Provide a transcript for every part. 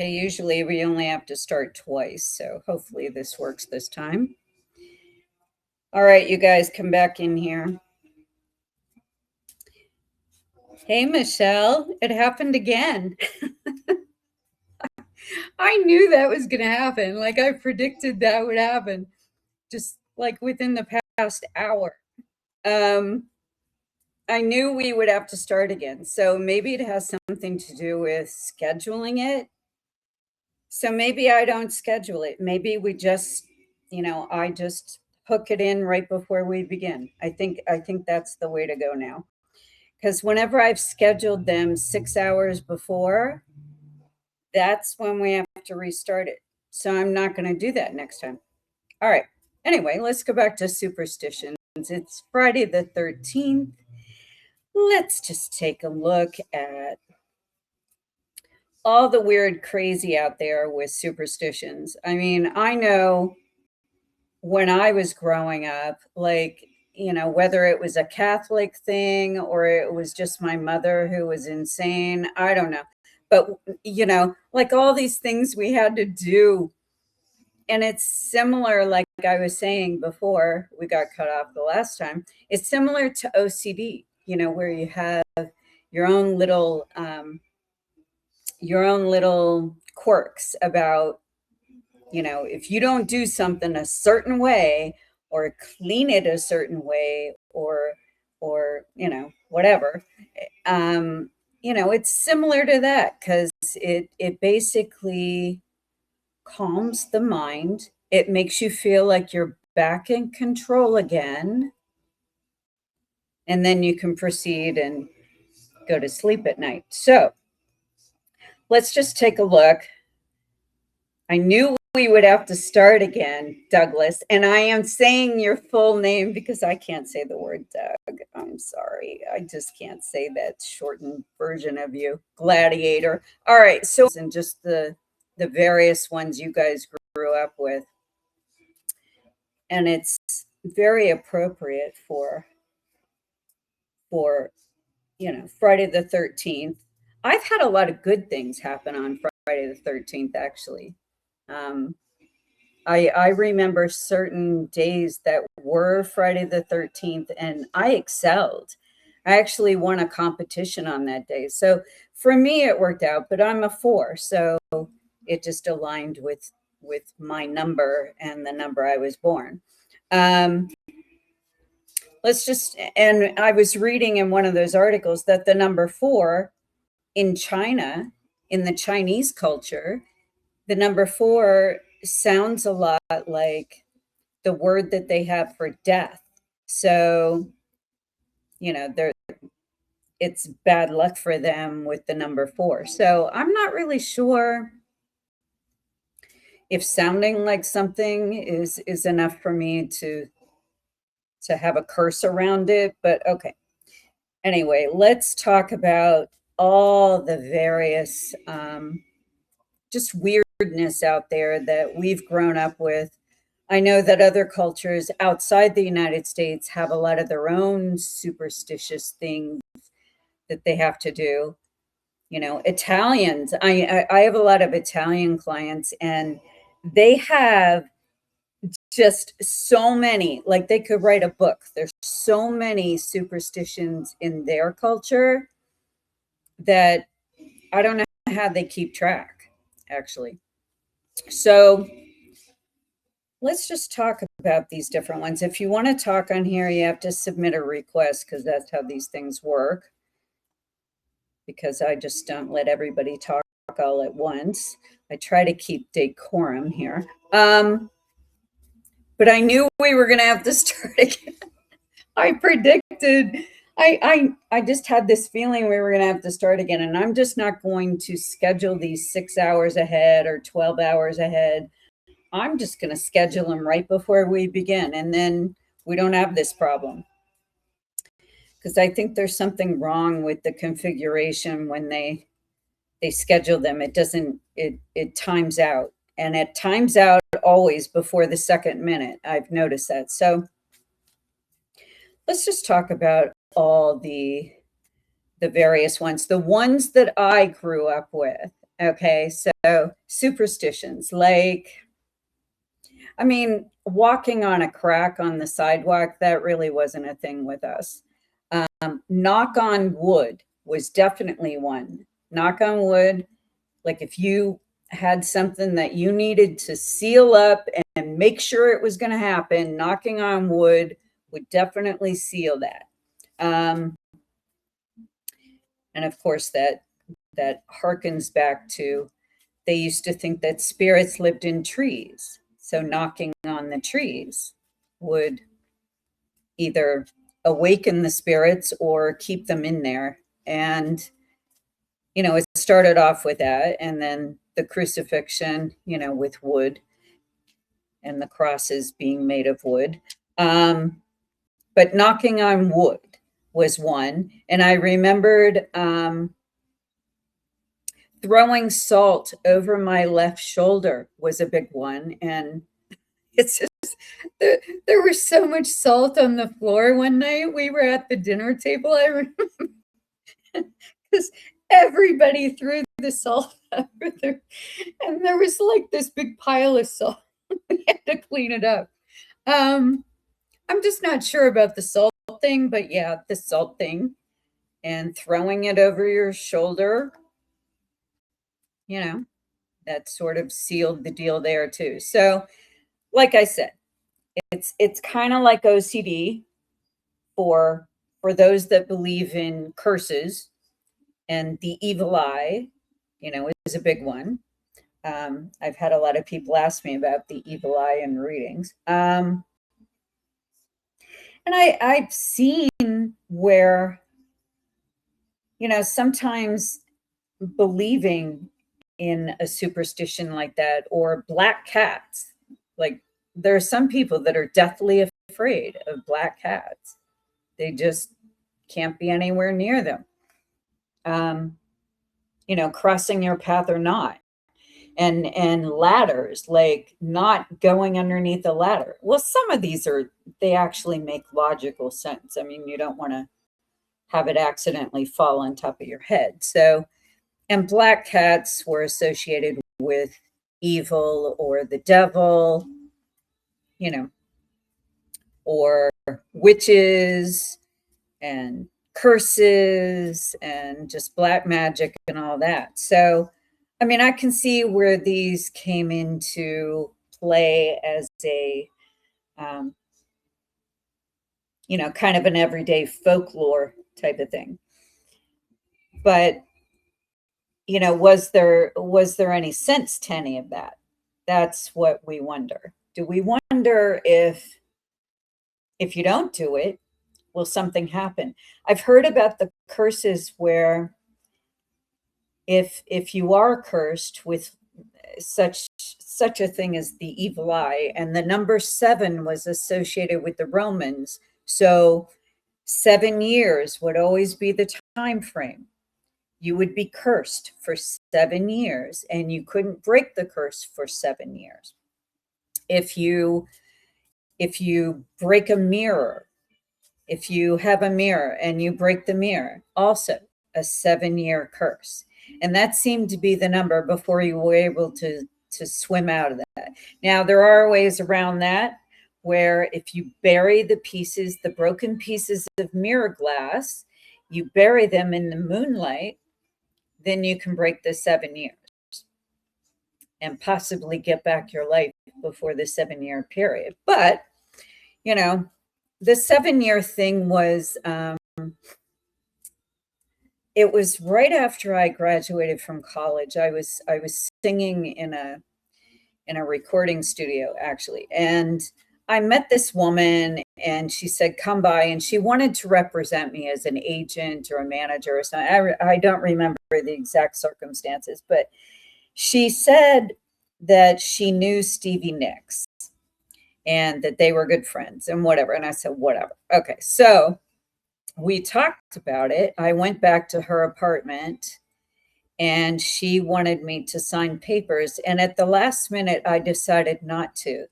Okay, usually we only have to start twice, so hopefully this works this time. All right, you guys come back in here. Hey, Michelle, it happened again. I knew that was going to happen. Like I predicted that would happen just like within the past hour. Um, I knew we would have to start again. So maybe it has something to do with scheduling it. So maybe I don't schedule it. Maybe we just, I just hook it in right before we begin. I think that's the way to go now. Because whenever I've scheduled them 6 hours before, that's when we have to restart it. So I'm not going to do that next time. All right. Anyway, let's go back to superstitions. It's Friday the 13th. Let's just take a look at all the weird crazy out there with superstitions. I mean, I know when I was growing up, like, whether it was a Catholic thing or it was just my mother who was insane, I don't know. But, like all these things we had to do. And it's similar, like I was saying before we got cut off the last time, it's similar to OCD, where you have your own little, quirks about, if you don't do something a certain way or clean it a certain way or whatever, it's similar to that because it basically calms the mind. It makes you feel like you're back in control again, and then you can proceed and go to sleep at night. So let's just take a look. I knew we would have to start again, Douglas, and I am saying your full name because I can't say the word Doug. I'm sorry. I just can't say that shortened version of you. Gladiator. All right, so and just the various ones you guys grew up with. And it's very appropriate for Friday the 13th. I've had a lot of good things happen on Friday the 13th, actually. Um, I remember certain days that were Friday the 13th, and I excelled. I actually won a competition on that day. So for me, it worked out, but I'm a 4. So it just aligned with my number and the number I was born. Um, and I was reading in one of those articles that the number 4 in China, in the Chinese culture, the number 4 sounds a lot like the word that they have for death. So, there it's bad luck for them with the number 4. So I'm not really sure if sounding like something is enough for me to have a curse around it, but okay. Anyway, let's talk about all the various just weirdness out there that we've grown up with. I know that other cultures outside the United States have a lot of their own superstitious things that they have to do. Italians, I have a lot of Italian clients, and they have just so many, like they could write a book. There's so many superstitions in their culture that I don't know how they keep track, actually. So let's just talk about these different ones. If you want to talk on here, you have to submit a request because that's how these things work. Because I just don't let everybody talk all at once. I try to keep decorum here. But I knew we were going to have to start again. I predicted. I just had this feeling we were going to have to start again, and I'm just not going to schedule these 6 hours ahead or 12 hours ahead. I'm just going to schedule them right before we begin, and then we don't have this problem. Because I think there's something wrong with the configuration when they schedule them. It doesn't. It times out, and it times out always before the second minute. I've noticed that. So let's just talk about all the various ones, the ones that I grew up with. Okay, so superstitions like, I mean, walking on a crack on the sidewalk, that really wasn't a thing with us. Knock on wood was definitely one. Knock on wood, like if you had something that you needed to seal up and make sure it was going to happen, knocking on wood would definitely seal that. Um, and of course, that harkens back to, they used to think that spirits lived in trees. So knocking on the trees would either awaken the spirits or keep them in there. And, it started off with that. And then the crucifixion, with wood and the crosses being made of wood. But knocking on wood was one. And I remembered throwing salt over my left shoulder was a big one. And it's just, there was so much salt on the floor one night. We were at the dinner table. I remember because everybody threw the salt over there, and there was like this big pile of salt. We had to clean it up. I'm just not sure about the salt thing, but yeah, the salt thing and throwing it over your shoulder, that sort of sealed the deal there too. So, like I said, it's kind of like OCD for those that believe in curses, and the evil eye, is a big one. I've had a lot of people ask me about the evil eye in readings. And I've seen where, sometimes believing in a superstition like that, or black cats, like there are some people that are deathly afraid of black cats. They just can't be anywhere near them. Crossing your path or not. And ladders, like not going underneath a ladder. Well, some of these they actually make logical sense. I mean, you don't want to have it accidentally fall on top of your head. So, and black cats were associated with evil or the devil, or witches and curses and just black magic and all that. So, I mean, I can see where these came into play as a, kind of an everyday folklore type of thing. But, was there any sense to any of that? That's what we wonder. Do we wonder if you don't do it, will something happen? I've heard about the curses where if you are cursed with such a thing as the evil eye, and the number 7 was associated with the Romans, so 7 years would always be the time frame. You would be cursed for 7 years, and you couldn't break the curse for 7 years. If you break a mirror, if you have a mirror and you break the mirror, also a 7-year curse. And that seemed to be the number before you were able to swim out of that. Now, there are ways around that, where if you bury the broken pieces of mirror glass, you bury them in the moonlight, then you can break the 7 years and possibly get back your life before the 7-year period. But, the 7-year thing was, it was right after I graduated from college. I was singing in a recording studio, actually, and I met this woman, and she said, "Come by," and she wanted to represent me as an agent or a manager or something. I don't remember the exact circumstances, but she said that she knew Stevie Nicks and that they were good friends and whatever. And I said, whatever. Okay, so we talked about it. I went back to her apartment, and she wanted me to sign papers. And at the last minute, I decided not to.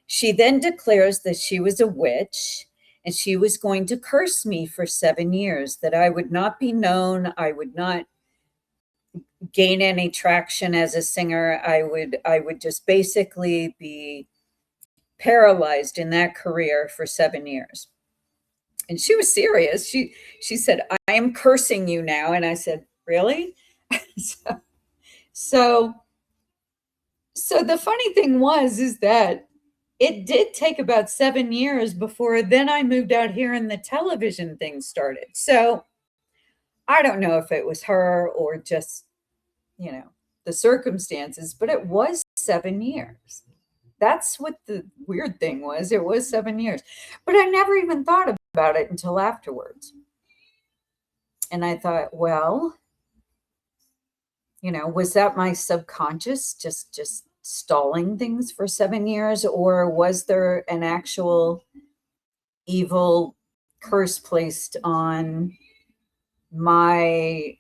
She then declares that she was a witch, and she was going to curse me for 7 years, that I would not be known. I would not gain any traction as a singer, I would just basically be paralyzed in that career for 7 years. And she was serious. She said, "I am cursing you now." And I said, "Really?" so, so so the funny thing was is that it did take about 7 years before then I moved out here and the television thing started. So I don't know if it was her or just, you know, the circumstances, but it was 7 years. That's what the weird thing was. It was 7 years. But I never even thought about it until afterwards. And I thought, well, was that my subconscious just stalling things for 7 years, or was there an actual evil curse placed on my,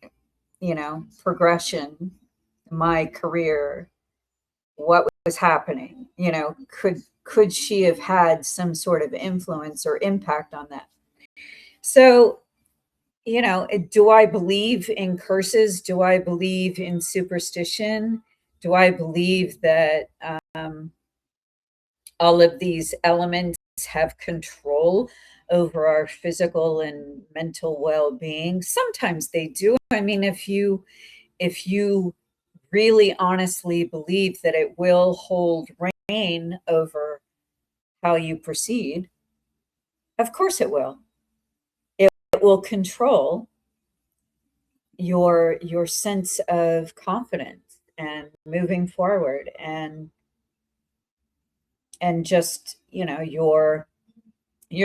progression, my career, what was happening? Could she have had some sort of influence or impact on that? So, do I believe in curses? Do I believe in superstition? Do I believe that all of these elements have control over our physical and mental well-being? Sometimes they do. I mean, if you really honestly believe that it will hold reign over how you proceed, of course it will. It will control your sense of confidence and moving forward, and just your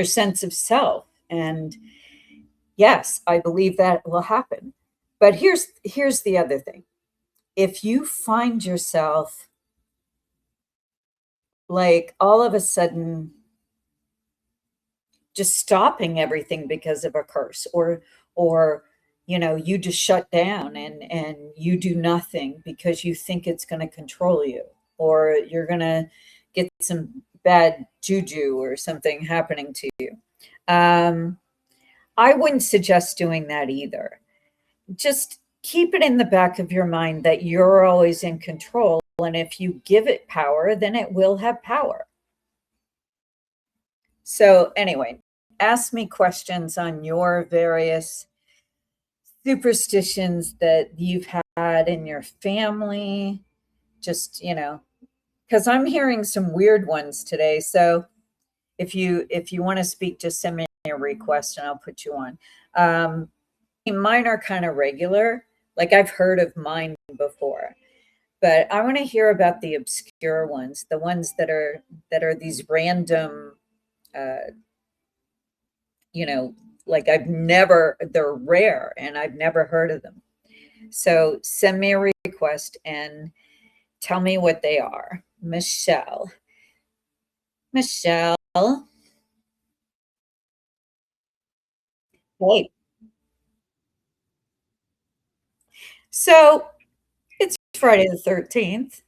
sense of self. And yes, I believe that will happen. But here's the other thing. If you find yourself like all of a sudden just stopping everything because of a curse, or you just shut down and you do nothing because you think it's going to control you, or you're going to get some bad juju or something happening to you, I wouldn't suggest doing that either. Just keep it in the back of your mind that you're always in control, and if you give it power, then it will have power. So anyway, ask me questions on your various superstitions that you've had in your family. Just, because I'm hearing some weird ones today. So if you want to speak, just send me a request and I'll put you on. Mine are kind of regular. Like, I've heard of mine before, but I want to hear about the obscure ones, the ones that are these random, uh, like they're rare and I've never heard of them. So send me a request and tell me what they are. Michelle. Michelle. Hey. So it's Friday the 13th.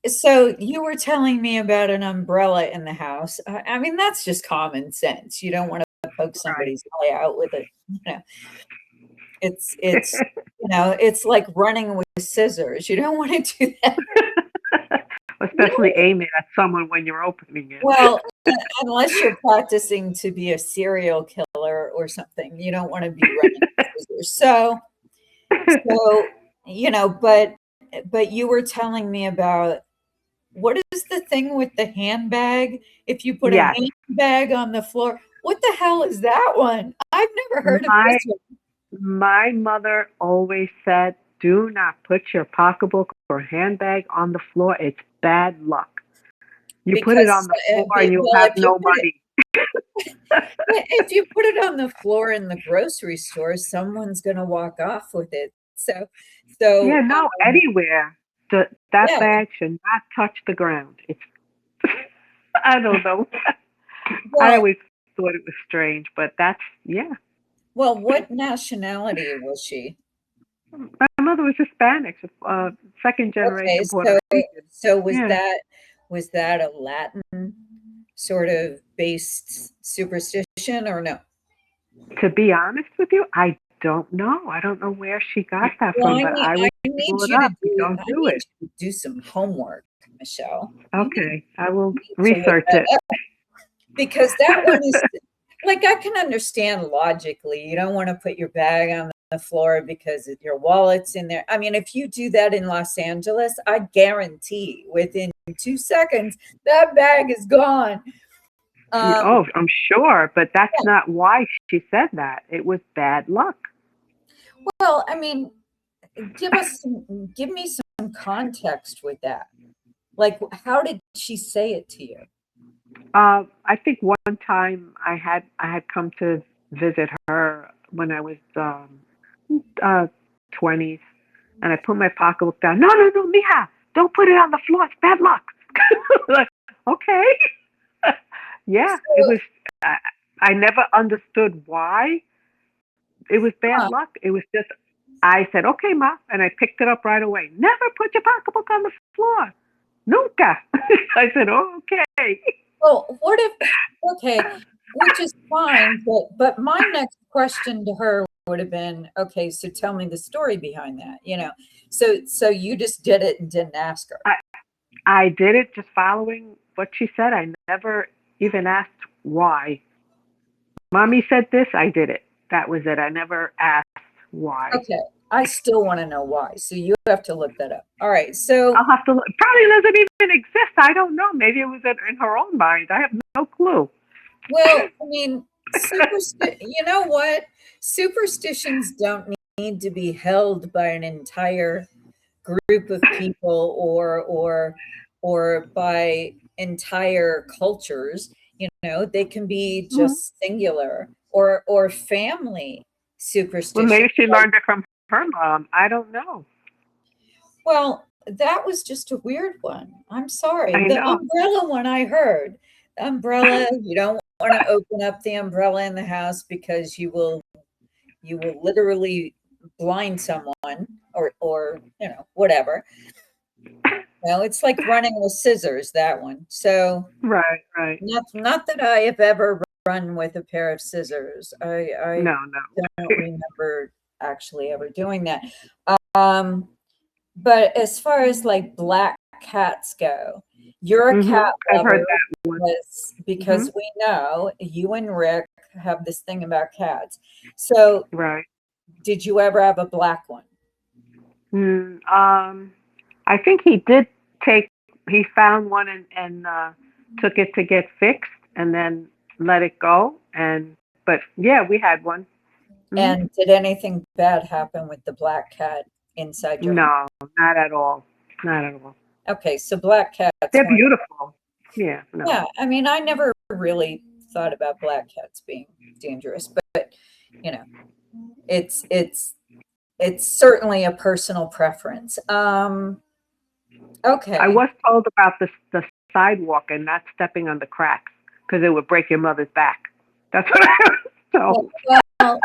So you were telling me about an umbrella in the house. I mean, that's just common sense. You don't want to poke somebody's eye out with it. It's like running with scissors. You don't want to do that. Especially aiming at someone when you're opening it. Well, unless you're practicing to be a serial killer or something, you don't want to be running with scissors. So, but you were telling me about, what is the thing with the handbag? If you put a Yes. handbag on the floor, what the hell is that one? I've never heard of this My one. my mother always said, "Do not put your pocketbook or handbag on the floor. It's bad luck. You put it Because, on the floor and you'll well, have no money." if you put it on the floor in the grocery store, someone's going to walk off with it. So, Yeah, no, anywhere. That yeah. bag should not touch the ground. It's I don't know. I Well, always thought it was strange, but that's yeah. what nationality was she? My mother was Hispanic, second Okay, generation Puerto Rican. so Yeah. was that a Latin sort of based superstition or no? To be honest with you, I don't know. I don't know where she got that Well, from, but I will pull it up. Don't do need it. you to do some homework, Michelle. Okay, I will Need to look research that it. up because that one is like I can understand logically. You don't want to put your bag on the floor because your wallet's in there. I mean, if you do that in Los Angeles, I guarantee within 2 seconds that bag is gone. Oh, I'm sure, but that's Yeah. not why she said that. It was bad luck. Well, I mean, give me some context with that. Like, how did she say it to you? I think one time I had come to visit her when I was uh 20s, and I put my pocketbook down. No, no, no, mija, don't put it on the floor. It's bad luck. Like, okay, yeah, it So, was. I, I never understood why it was bad huh, luck. It was just I said, okay, ma, and I picked it up right away. Never put your pocketbook on the floor. Nunca. I said, oh, okay. well, what if okay, which is fine, but my next question to her would have been, okay, so tell me the story behind that, you know. So you just did it and didn't ask her. I, I did it just following what she said. I never even asked why. Mommy said this, I did it. That was it. I never asked why. Okay, I still want to know why. So you have to look that up. All right. So, I'll have to look. Probably doesn't even exist. I don't know. Maybe it was in her own mind. I have no clue. well, I mean, you know what? Superstitions don't need to be held by an entire group of people or by entire cultures. You know, they can be Mhm. just singular or family Well, superstition. maybe she learned it from her mom. I don't know. Well, that was just a weird one. I'm sorry. I The know. umbrella one I heard. The umbrella, you don't want to open up the umbrella in the house because you will literally blind someone or you know, whatever. Well, it's like running with scissors, that one. So Right, right. not that I have ever run with a pair of scissors. I No, no. don't remember actually ever doing that. Um, but as far as like black cats go, you're a cat I've heard lover that one. because Mhm. we know you and Rick have this thing about cats. So Right. did you ever have a black one? Mm, I think he did take. He found one and took it to get fixed, and then let it go. And but yeah, we had one. Hmm. And did anything bad happen with the black cat inside your home? No, not at all. Not at all. Okay, so black cats They're weren't. beautiful. Yeah. No. Yeah, I mean, I never really thought about black cats being dangerous, but you know, it's it's certainly a personal preference. I Okay. was told about the sidewalk and not stepping on the cracks because it would break your mother's back. That's what I was told. Well,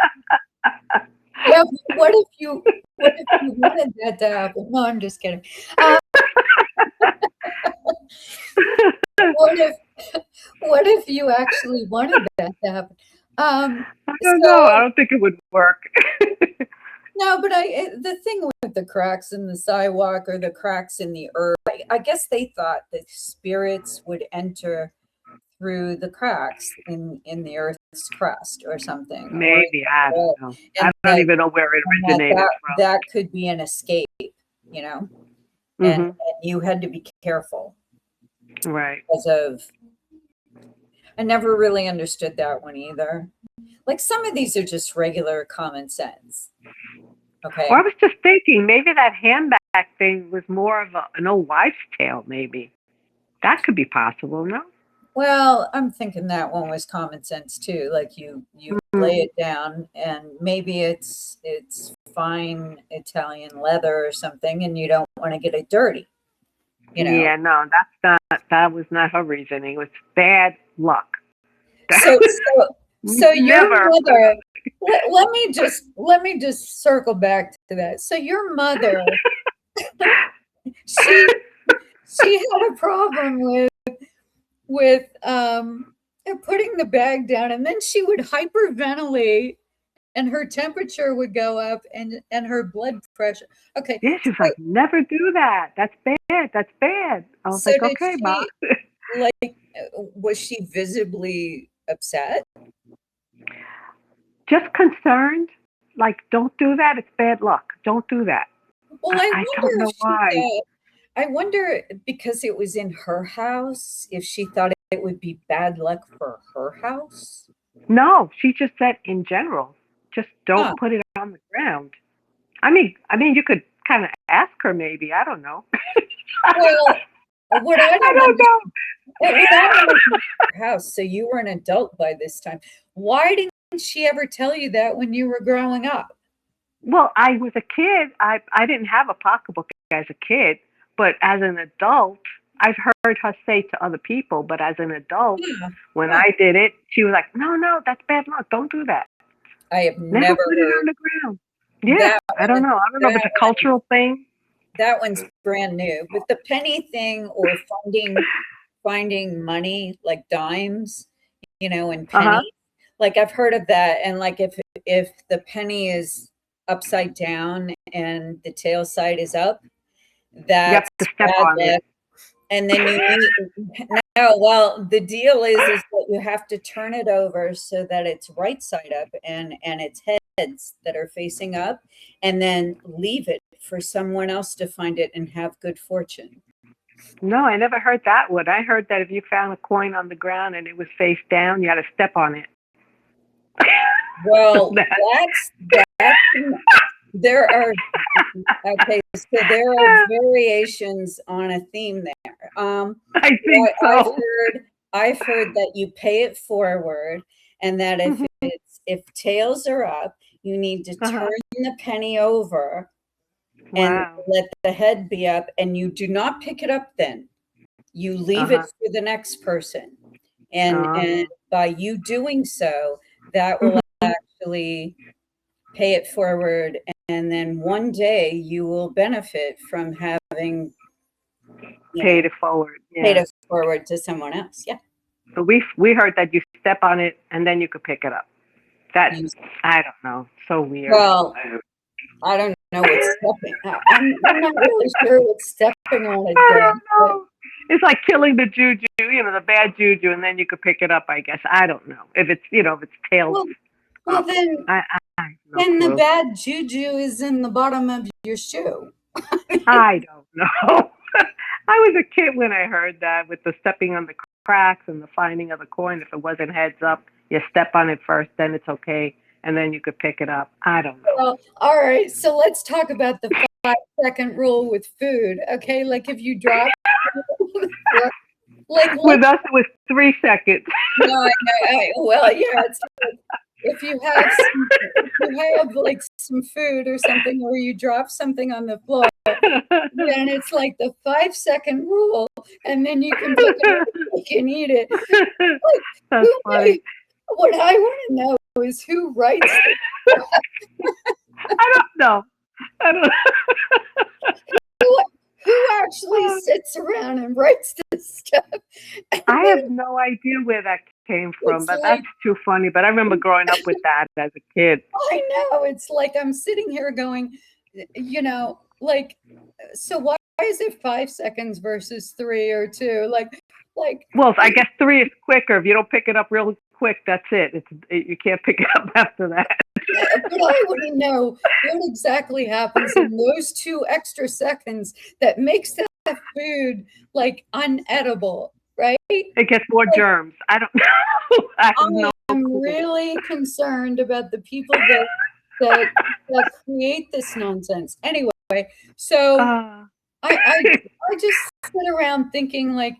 yeah, but what if you wanted that to happen? No, I'm just kidding. Um, what if what if you actually wanted that to happen? Um, I don't know. I so don't think it would work. no, but the thing with the cracks in the sidewalk or the cracks in the earth, I guess they thought that spirits would enter through the cracks in the earth's crust or something, or in Maybe I the don't wall, know. I and don't even know where it originated from. that could be an escape, you know, Hmm. and you had to be careful Right. because of. I never really understood that one either. Like some of these are just regular common sense. Well, I Okay. was just thinking maybe that handbag thing was more of an old wives' tale. Maybe that could be possible. No. Well, I'm thinking that one was common sense too. Like you lay Mm. it down and maybe it's fine Italian leather or something and you don't want to get it dirty, you know. Yeah. No, that's not. That was not her reasoning. It was bad luck. So your Never put it mother on. let me just circle back to that. So your mother, she she had a problem with putting the bag down and then she would hyperventilate and her temperature would go up and her blood pressure. Okay. Yeah, she was like, never do that. That's bad. That's bad. I was So like, did okay, Ma. she, like, was she visibly upset? Just concerned. Like, don't do that. It's bad luck. Don't do that. Well, I don't if know she why. thought, I wonder because it was in her house, if she thought it would be bad luck for her house. No, she just said in general, just Huh. don't put it on the ground. I mean, you could kind of ask her maybe. I don't know. Well, what I I don't don't know. what I don't understand your house, so you were an adult by this time. Why didn't she ever tell you that when you were growing up? Well, I was a kid. I didn't have a pocketbook as a kid, but as an adult, I've heard her say to other people. But as an adult, Yeah. when Huh. I did it, she was like, "No, no, that's bad luck. Don't do that. I have Never never put it on heard the ground." Yeah, that I don't one. know. I don't know if it's That a cultural thing. that one's brand new. But the penny thing or finding money like dimes, and Uh huh. pennies, like I've heard of that. And like if the penny is upside down and the tail side is up, You have that's to step bad on it. luck. And then you need no, well, the deal is that you have to turn it over so that it's right side up and it's heads that are facing up, and then leave it for someone else to find it and have good fortune. No, I never heard that one. I heard that if you found a coin on the ground and it was face down, you had to step on it. Well, That- that's there are okay, so there are variations on a theme there. I think I've so. heard that you pay it forward, and that if tails are up, you need to Uh-huh. turn the penny over and Wow. let the head be up, and you do not pick it up then. You leave it Uh-huh. for the next person. And Um, by you doing so, that will mhm. actually pay it forward, and then one day you will benefit from having, you Paid know, it forward. paid Yeah. it forward to someone else. Yeah. But we heard that you step on it and then you could pick it up. That You I don't know. So weird. Well, I don't know what stepping. I'm not really sure what stepping on it I does, don't but know. It's like killing the juju, the bad juju, and then you could pick it up. I guess I don't know if it's if it's tails well, well up. then I have no then the clue. bad juju is in the bottom of your shoe. I don't know. I was a kid when I heard that with the stepping on the cracks and the finding of the coin. If it wasn't heads up, you step on it first, then it's okay, and then you could pick it up. I don't know. Well, all right, so let's talk about the 5-second rule with food. Okay, like if you drop, like With us, it was 3 seconds. no, well, yeah, it's like if you have like some food or something, or you drop something on the floor, then it's like the 5-second rule, and then you can pick it up, you can eat it. Like, That's funny. what I want to know is who writes I don't know. I don't. who actually sits around and writes this stuff. And I then have no idea where that came from, it's but like, that's too funny. But I remember growing up with that as a kid. I know, it's like I'm sitting here going, like, so why is it 5 seconds versus 3 or 2? Like, Well, I guess 3 is quicker. If you don't pick it up real quick, that's it. You can't pick it up after that. but I want to know what exactly happens in those 2 extra seconds that makes that food like unedible, right? It gets more Like, germs. I don't know. I have no I'm clue. really concerned about the people that create this nonsense. Anyway, so Uh, I just sit around thinking like,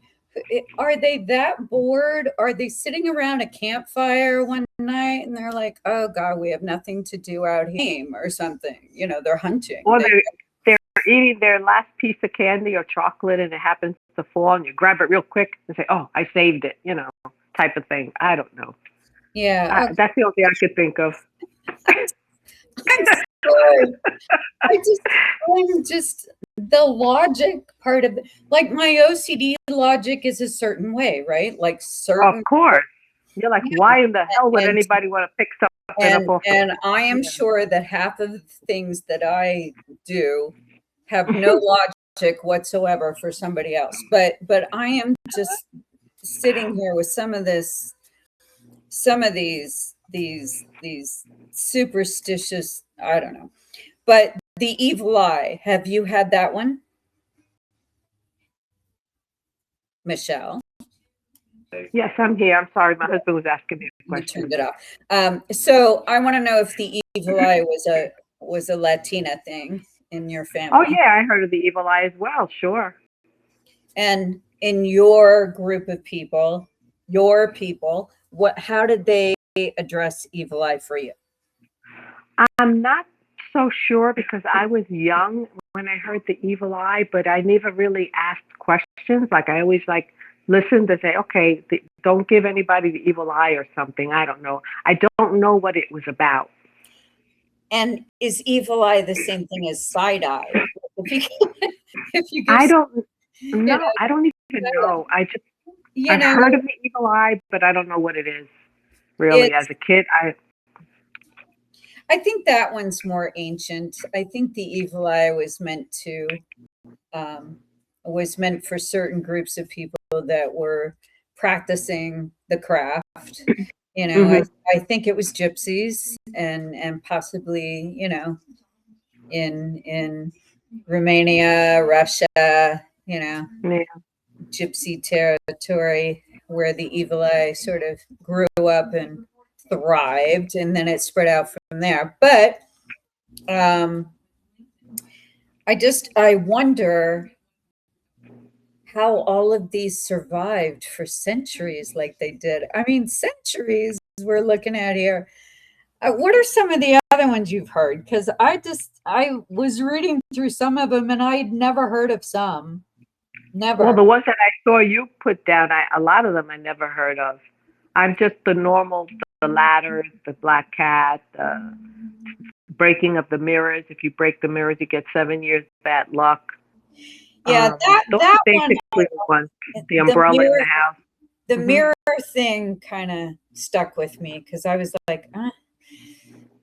are they that bored? Are they sitting around a campfire one night and they're like, oh God, we have nothing to do out here or something? They're hunting. or they're eating their last piece of candy or chocolate, and it happens to fall, and you grab it real quick and say, "Oh, I saved it," type of thing. I don't know. Yeah. Okay. That's the only thing I could think of. I'm sorry. I'm just the logic part of it. Like my OCD logic is a certain way, right? Like Of certain course. You're like, Yeah. why in the hell would And anybody want to pick something up off the and I am yeah. sure that half of the things that I do have no logic whatsoever for somebody else. But I am just sitting here with some of these superstitious, I don't know. But the evil eye, have you had that one, Michelle? Yes, I'm here. I'm sorry. My husband was asking me a You question. turned it off. So I want to know if the evil eye was a Latina thing in your Oh, family. yeah, I heard of the evil eye as well. Sure. And in your group of people, your people, how did they address evil eye for you? I'm not so sure because I was young when I heard the evil eye, but I never really asked questions. Like I always like listened to say, okay, don't give anybody the evil eye or something. I don't know. I don't know what it was about. And is evil eye the same thing as side eye? If you if you give I don't you no, I don't even know, know. you I've know, heard of the evil eye, but I don't know what it is really. As it's a kid, I I think that one's more ancient. I think the evil eye um, was meant for certain groups of people that were practicing the craft. You know, mhm. I think it was gypsies and possibly, you know, in Romania, Russia, you know, Yeah. gypsy territory where the evil eye sort of grew up and thrived, and then it spread out from there. But um, I wonder how all of these survived for centuries like they did. I mean, centuries we're looking at here. What are some of the other ones you've heard? Because I was reading through some of them and I'd never heard of some. Well, Never. the ones that I saw you put down, a lot of them I never heard of. I'm just the normal, the ladders, the black cat, the breaking of the mirrors. If you break the mirrors, you get 7 years bad luck. Yeah, Those that are one, basically the ones. The the umbrella in the mirror house. the Hmm. mirror thing kind of stuck with me because I was like,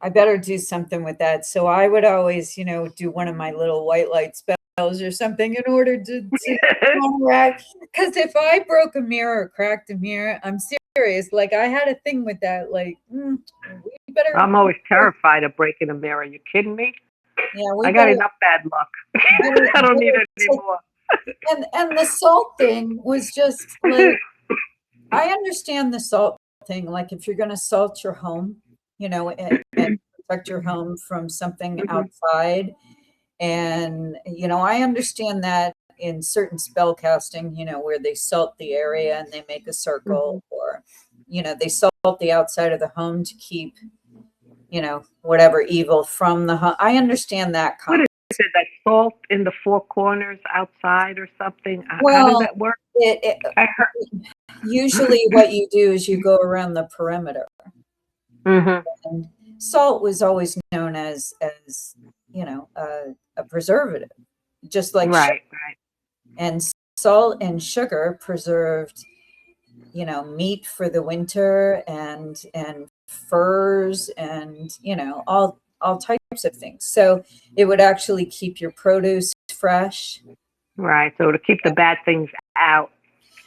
I better do something with that. So I would always, you know, do one of my little white light spells or something in order to counteract. Because if I broke a mirror or cracked a mirror, I'm serious. Like I had a thing with that. Like, we better, I'm always terrified of breaking a mirror. You kidding me? yeah, we I got better, enough bad luck. I don't need better any take, more. and the salt thing was just like, I understand the salt thing. Like if you're going to salt your home, you know, and protect your home from something Hmm. outside. And, you know, I understand that in certain spell casting, you know, where they salt the area and they make a Hmm. circle, or, you know, they salt the outside of the home to keep, you know, whatever evil from the home. I understand that What is concept. it? That salt in the four corners outside or something? How does Well, that work? it I heard. usually what you do is you go around the perimeter. Hmm. And salt was always known as you know a preservative, just like sugar. Right, right. And salt and sugar preserved, you know, meat for the winter and furs and, you know, all types of things. So it would actually keep your produce fresh. Right. So to keep the bad things out.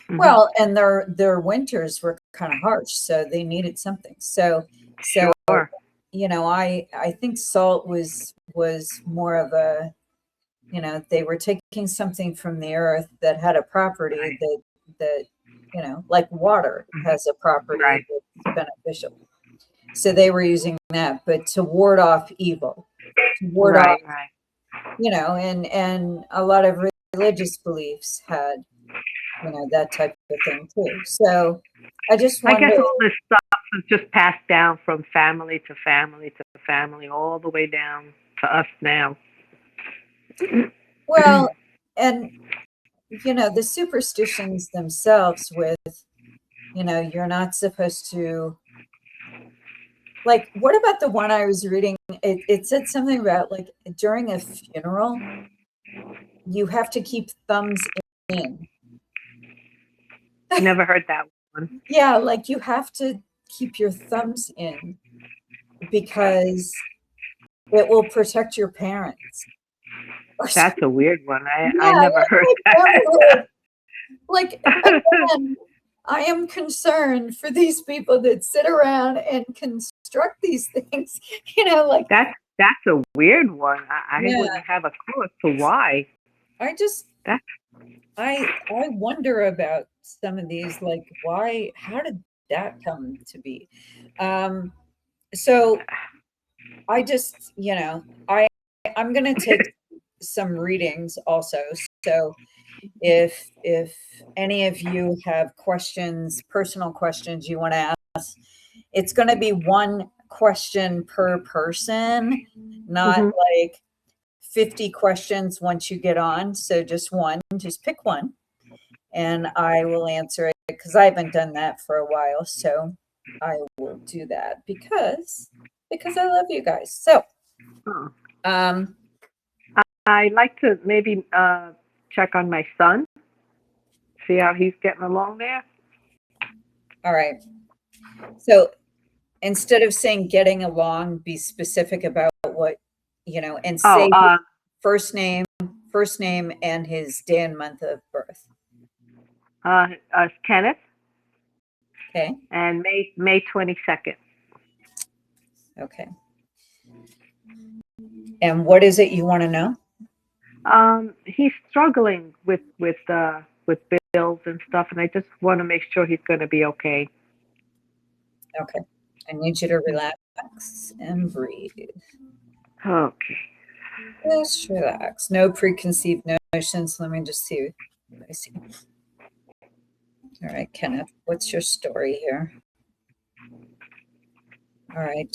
Hmm. Well, and their winters were kind of harsh, so they needed something. So Sure. you know, I think salt was more of a, you know, they were taking something from the earth that had a property Right. that you know, like water Hmm. has a property Right. that's beneficial. So they were using that, but to ward off evil, to ward off, Right. Right. you know, and a lot of religious beliefs had, you know, that type of thing too. So I just I guess wonder, all this stuff is just passed down from family to family to family, all the way down to us now. well, and you know, the superstitions themselves with, you know, you're not supposed to, like, what about the one I was reading? It said something about like during a funeral, you have to keep thumbs in. Never heard that. one. Yeah, like you have to keep your thumbs in because it will protect your parents. That's a weird one. I Yeah, never heard that. like again, I am concerned for these people that sit around and construct these things, like That's a weird one. I yeah, wouldn't have a clue as to why. I just That's I wonder about some of these, like how did that come to be? So I just, I'm gonna take some readings also. So if any of you have questions, personal questions you want to ask, it's going to be one question per person, not like 50 questions once you get on. So just one, just pick one, and I will answer it because I haven't done that for a while. So I will do that because I love you guys. So oh. um I'd like to maybe check on my son, see how he's getting along there. all right. So instead of saying getting along, be specific about what, and Oh, say first name, and his day and month of birth. Kenneth, Okay. and May 22nd. Okay. And what is it you want to know? He's struggling with bills and stuff, and I just want to make sure he's going to be okay. Okay. I need you to relax and breathe. Okay. Just relax. No preconceived notions. Let me just see. Let me see. All right, Kenneth, what's your story here? All right.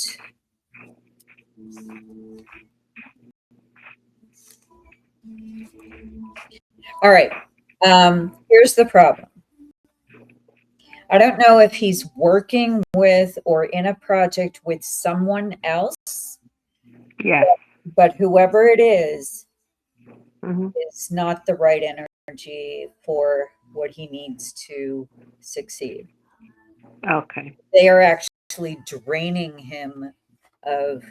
All right. Here's the problem. I don't know if he's working with or in a project with someone else. Yes. But whoever it is Mm-hmm. not the right energy for what he needs to succeed. Okay. They are actually draining him of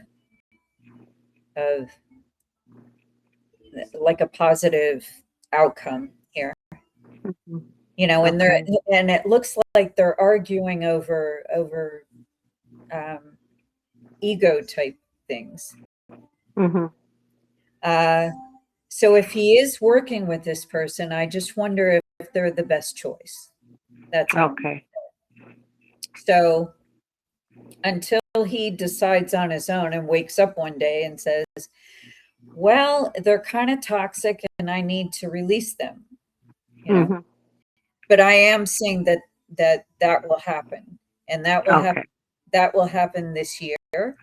like a positive outcome here. Mm-hmm. And Okay. and it looks like they're arguing over ego type things. Mm-hmm. So if he is working with this person, I just wonder if they're the best choice. That's okay. So until he decides on his own and wakes up one day and says, well, they're kind of toxic and I need to release them, Mm-hmm. But I am seeing that will happen, and that will happen. Okay. That will happen this year.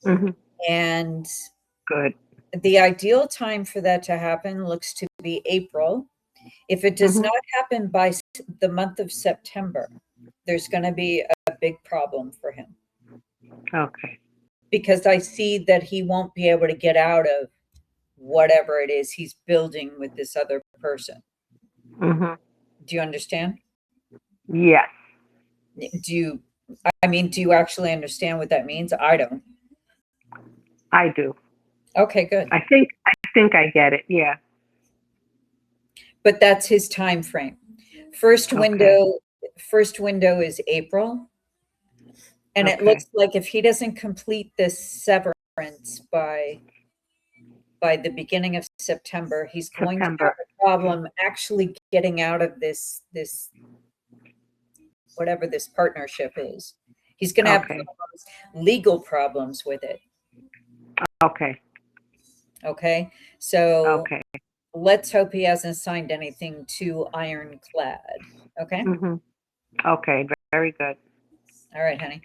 Mm-hmm. And Good. the ideal time for that to happen looks to be April. If it does Mm-hmm. not happen by the month of September, there's going to be a big problem for him. Okay. Because I see that he won't be able to get out of whatever it is he's building with this other person. Mm-hmm. Do you understand? Yes. Do you actually understand what that means? I don't. I do. Okay, good. I think I get it. Yeah. But that's his time frame. First window is April. And it looks like if he doesn't complete this severance by the beginning of September, he's going to have a problem actually getting out of this whatever this partnership is. He's going to have legal problems with it. Okay. Okay. So let's hope he hasn't signed anything too ironclad. Okay. Mm-hmm. Okay. Very good. All right, honey.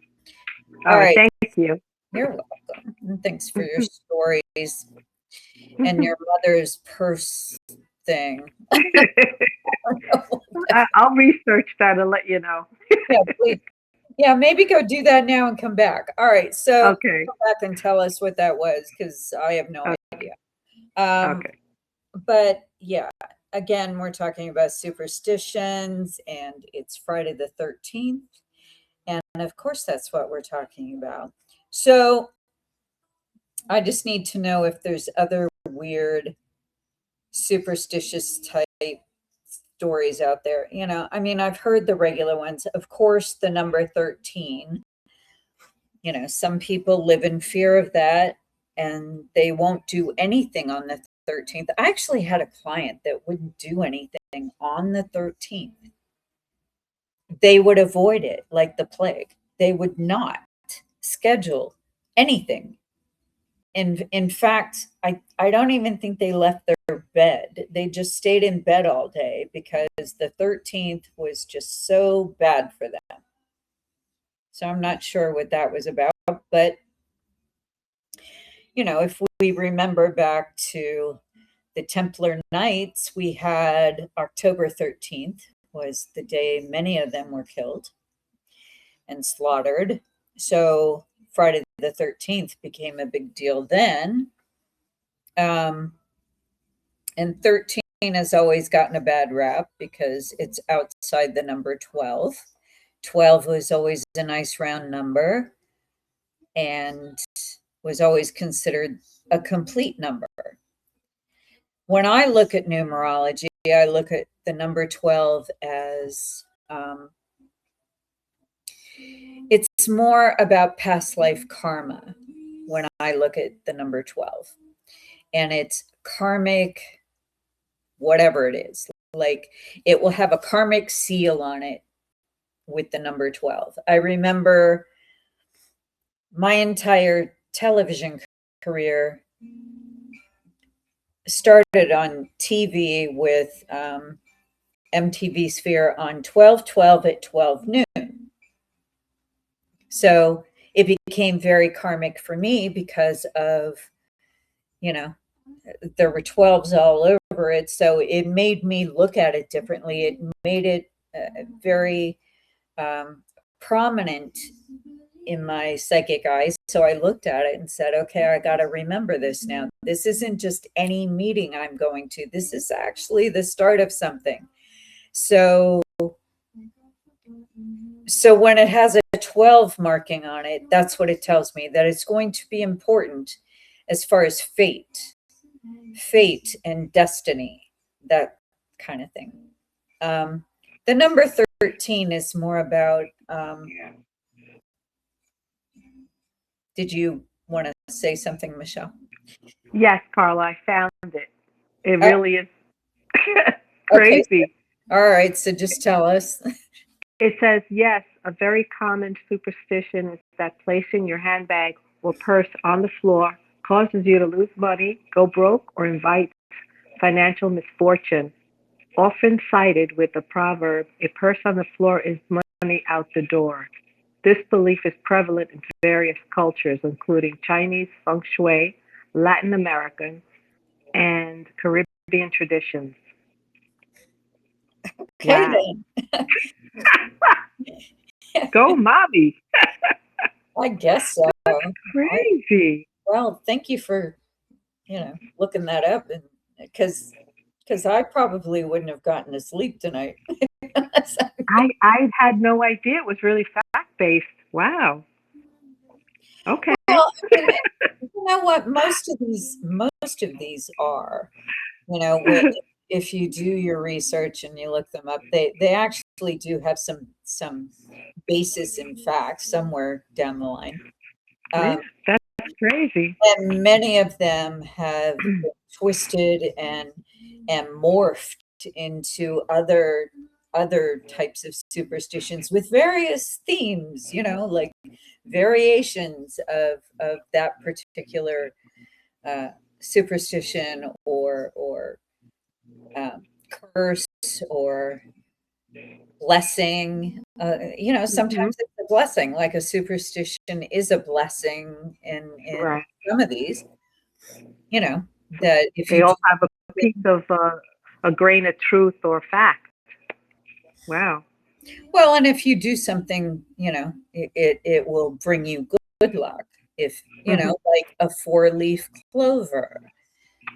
All right. Thank you. You're welcome. And thanks for your stories and your mother's purse thing. I'll research that and let you know. Yeah, please. Yeah, maybe go do that now and come back. All right. So come back and tell us what that was because I have no idea. Okay. But yeah, again, we're talking about superstitions, and it's Friday the 13th. And of course, that's what we're talking about. So I just need to know if there's other weird, superstitious type stories out there. I mean, I've heard the regular ones. Of course, the number 13. Some people live in fear of that and they won't do anything on the 13th. I actually had a client that wouldn't do anything on the 13th. They would avoid it like the plague. They would not schedule anything. In fact, I don't even think they left their bed. They just stayed in bed all day because the 13th was just so bad for them. So I'm not sure what that was about, but if we remember back to the Templar Knights, we had October 13th was the day many of them were killed and slaughtered. So Friday the 13th became a big deal then. And 13 has always gotten a bad rap because it's outside the number 12. 12 was always a nice round number and was always considered a complete number. When I look at numerology, I look at the number 12 as it's more about past life karma when I look at the number 12. And it's karmic, whatever it is. Like it will have a karmic seal on it with the number 12. I remember my entire television career started on TV with MTV Sphere on 12/12 at 12 noon. So it became very karmic for me because of, there were 12s all over it. So it made me look at it differently. It made it very prominent in my psychic eyes. So I looked at it and said, okay, I got to remember this now. This isn't just any meeting I'm going to. This is actually the start of something. So when it has a 12 marking on it, that's what it tells me, that it's going to be important as far as fate and destiny, that kind of thing. The number 13 is more about, did you want to say something, Michelle? Yes, Carla, I found it. It really is crazy. Okay. All right, so just tell us. It says, yes, a very common superstition is that placing your handbag or purse on the floor causes you to lose money, go broke, or invites financial misfortune. Often cited with the proverb, a purse on the floor is money out the door. This belief is prevalent in various cultures, including Chinese, Feng Shui, Latin American, and Caribbean traditions. Okay, wow. then. Go, mommy. I guess so. Crazy. Well, thank you for, looking that up, and because I probably wouldn't have gotten to sleep tonight. I had no idea it was really fact-based. Wow. Okay. Well, you know what? Most of these are, if you do your research and you look them up, they actually do have some basis in fact somewhere down the line. That's crazy. And many of them have been twisted and morphed into other types of superstitions with various themes, like variations of that particular superstition or curse or blessing. Sometimes it's a blessing, like a superstition is a blessing in Right. some of these, that if they all have a piece of a grain of truth or fact. Wow. Well, and if you do something, it will bring you good luck. If, like a 4-leaf clover.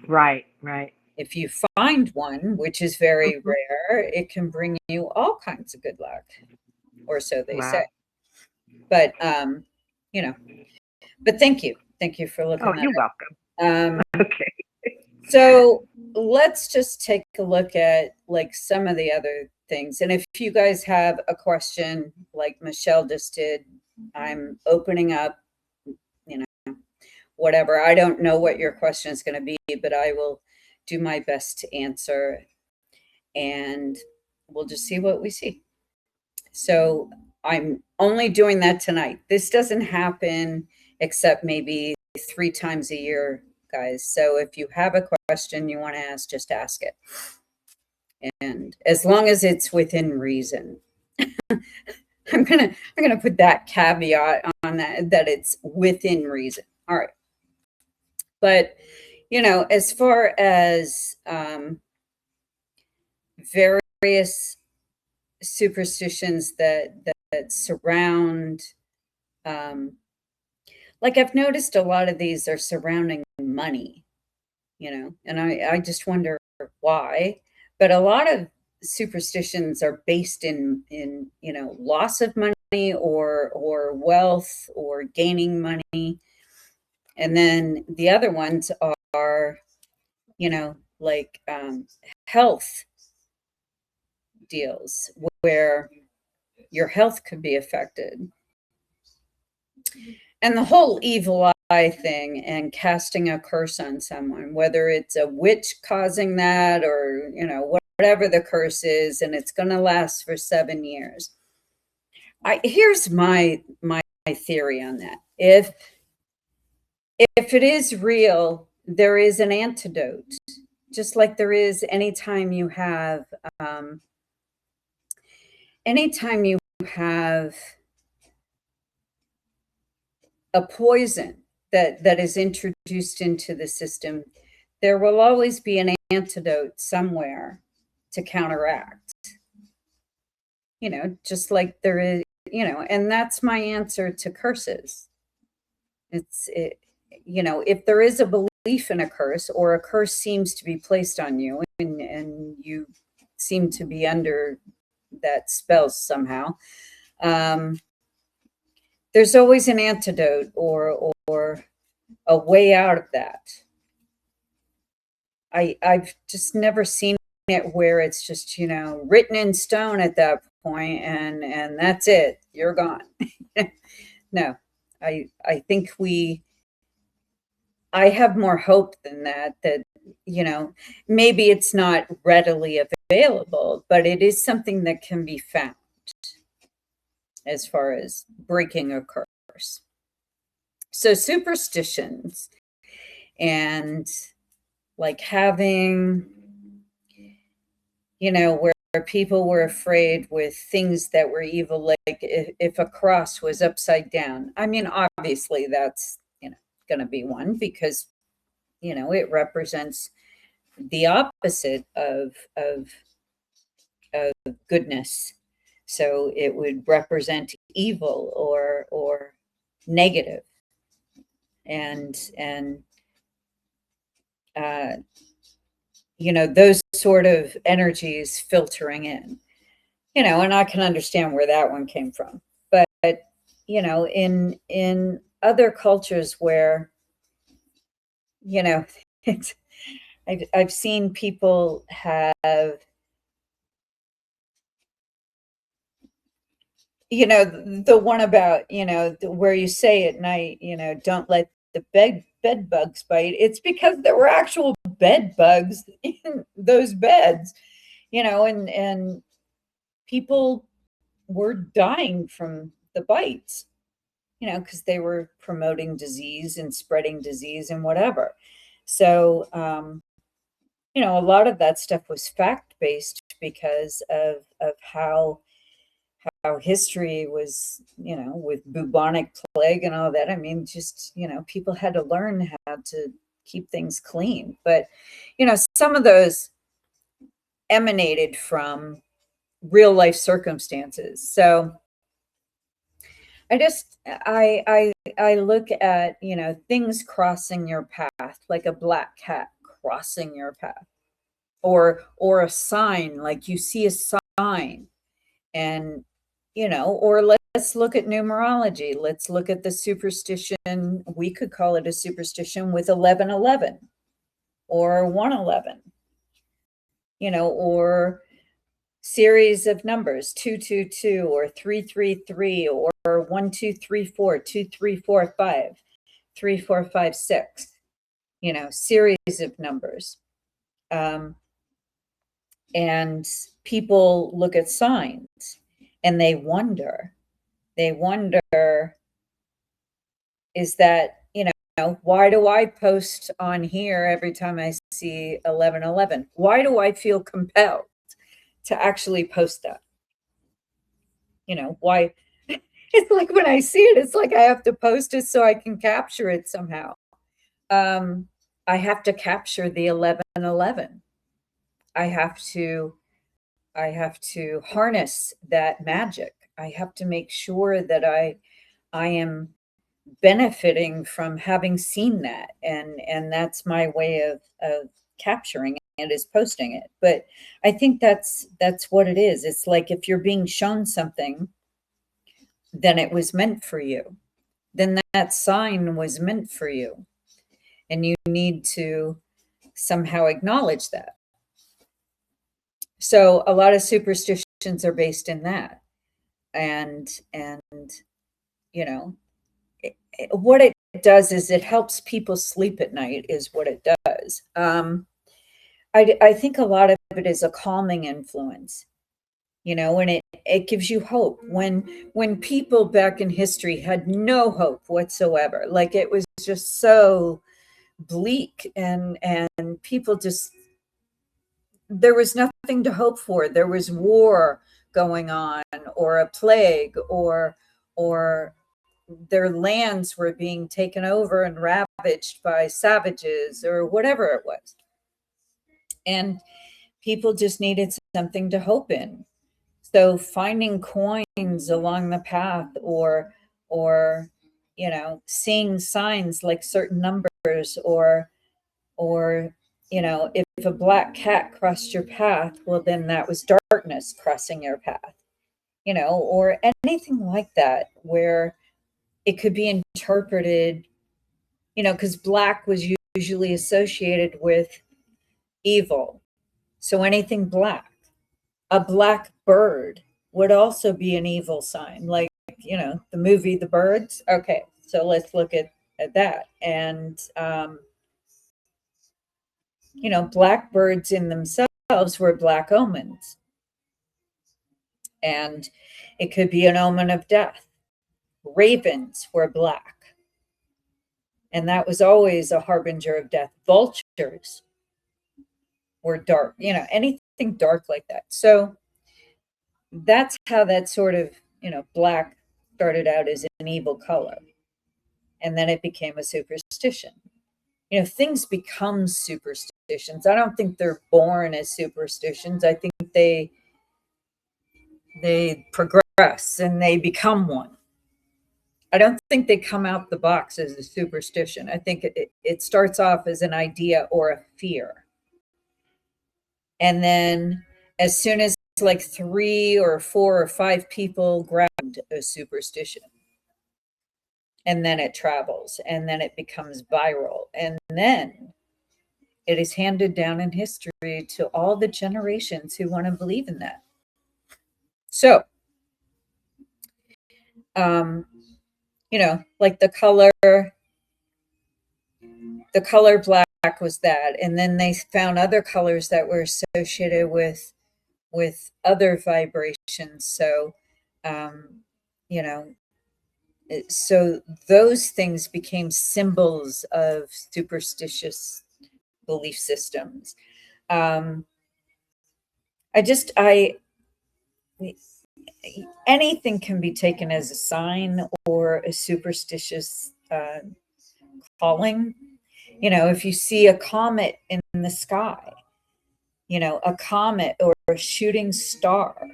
Right, right. If you find one, which is very rare, it can bring you all kinds of good luck, or so they say. Wow. But you know, but thank you. Thank you for Oh, looking that you're welcome. up. Okay. So let's just take a look at like some of the other things. And if you guys have a question like Michelle just did, I'm opening up, you know, whatever. I don't know what your question is going to be, but I will do my best to answer, and we'll just see what we see. So I'm only doing that tonight. This doesn't happen except maybe 3 times a year, guys. So if you have a question you want to ask, just ask it. And as long as it's within reason. I'm gonna put that caveat on that it's within reason. All right. But as far as various superstitions that surround, like I've noticed a lot of these are surrounding money, and I just wonder why. But a lot of superstitions are based in loss of money or wealth or gaining money. And then the other ones are, like health deals where your health could be affected. And the whole evil eye thing and casting a curse on someone, whether it's a witch causing that or, whatever the curse is, and it's going to last for 7 years. Here's my theory on that. If it is real, there is an antidote, just like there is anytime you have a poison that is introduced into the system, there will always be an antidote somewhere to counteract. Just like there is, and that's my answer to curses. If there is a belief in a curse, or a curse seems to be placed on you, and you seem to be under that spell somehow, there's always an antidote or a way out of that. I've just never seen it where it's just written in stone at that point, and that's it, you're gone. No, I think I have more hope than that maybe it's not readily available, but it is something that can be found as far as breaking a curse. So superstitions and like having, where people were afraid with things that were evil, like if a cross was upside down. I mean, obviously that's, going to be one because, it represents the opposite of goodness. So it would represent evil or negative. And those sort of energies filtering in, and I can understand where that one came from. But in other cultures where it's, I've seen people have, the one about, where you say at night, don't let the bed bugs bite. It's because there were actual bed bugs in those beds, and people were dying from the bites, because they were promoting disease and spreading disease and whatever. So, a lot of that stuff was fact based because of how history was, with bubonic plague and all that. I mean, just, people had to learn how to keep things clean. But, some of those emanated from real life circumstances. So I look at, things crossing your path, like a black cat crossing your path. or a sign, like you see a sign, and or let's look at numerology. Let's look at the superstition. We could call it a superstition with 1111 or 111, or series of numbers 222 or 333 or 1234, 2345, 3456, series of numbers. And people look at signs and they wonder, is that, why do I post on here every time I see 1111? Why do I feel compelled to actually post that? Why? It's like when I see it, it's like I have to post it so I can capture it somehow. I have to capture the 1111. I have to harness that magic. I have to make sure that I am benefiting from having seen that, and that's my way of capturing it, is posting it. But I think that's what it is. It's like if you're being shown something, then it was meant for you. Then that sign was meant for you, and you need to somehow acknowledge that. So a lot of superstitions are based in that, and what it does is it helps people sleep at night, is what it does. I think a lot of it is a calming influence, and it gives you hope. When people back in history had no hope whatsoever, like it was just so bleak, and people just, there was nothing to hope for. There was war going on, or a plague, or their lands were being taken over and ravaged by savages, or whatever it was. And people just needed something to hope in. So finding coins along the path, or seeing signs like certain numbers, or if a black cat crossed your path, well, then that was darkness crossing your path, or anything like that, where it could be interpreted, because black was usually associated with evil. So anything black, a black bird would also be an evil sign, like, the movie The Birds. Okay, so let's look at that. And, black birds in themselves were black omens. And it could be an omen of death. Ravens were black, and that was always a harbinger of death. Vultures were dark, anything dark like that. So that's how that sort of, black started out as an evil color. And then it became a superstition. Things become superstitions. I don't think they're born as superstitions. I think they progress and they become one. I don't think they come out the box as a superstition. I think it starts off as an idea or a fear. And then as soon as like 3 or 4 or 5 people grabbed a superstition, and then it travels, and then it becomes viral, and then it is handed down in history to all the generations who want to believe in that. So, like the color black was that, and then they found other colors that were associated with other vibrations. So, so those things became symbols of superstitious belief systems. Anything can be taken as a sign or a superstitious calling. If you see a comet in the sky, a comet or a shooting star,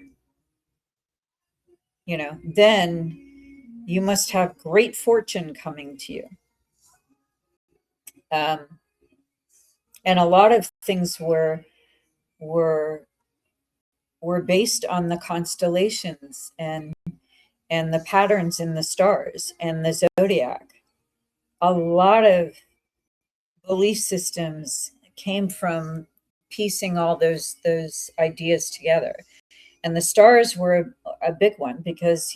then you must have great fortune coming to you. And a lot of things were were based on the constellations and the patterns in the stars and the zodiac. A lot of belief systems came from piecing all those ideas together. And the stars were a big one because,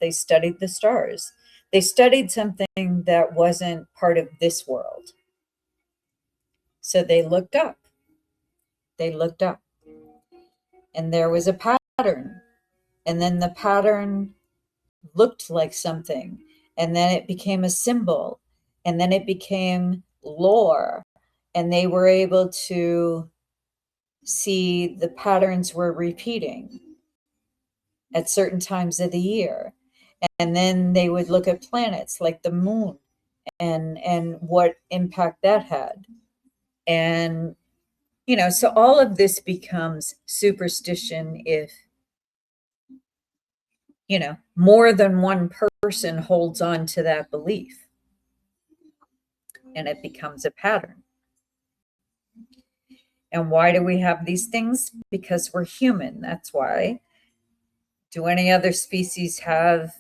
they studied the stars. They studied something that wasn't part of this world. So they looked up. They looked up. And there was a pattern. And then the pattern looked like something. And then it became a symbol. And then it became lore. And they were able to see the patterns were repeating at certain times of the year. And then they would look at planets like the moon and what impact that had. And, so all of this becomes superstition if, more than one person holds on to that belief. And it becomes a pattern. And why do we have these things? Because we're human. That's why. Do any other species have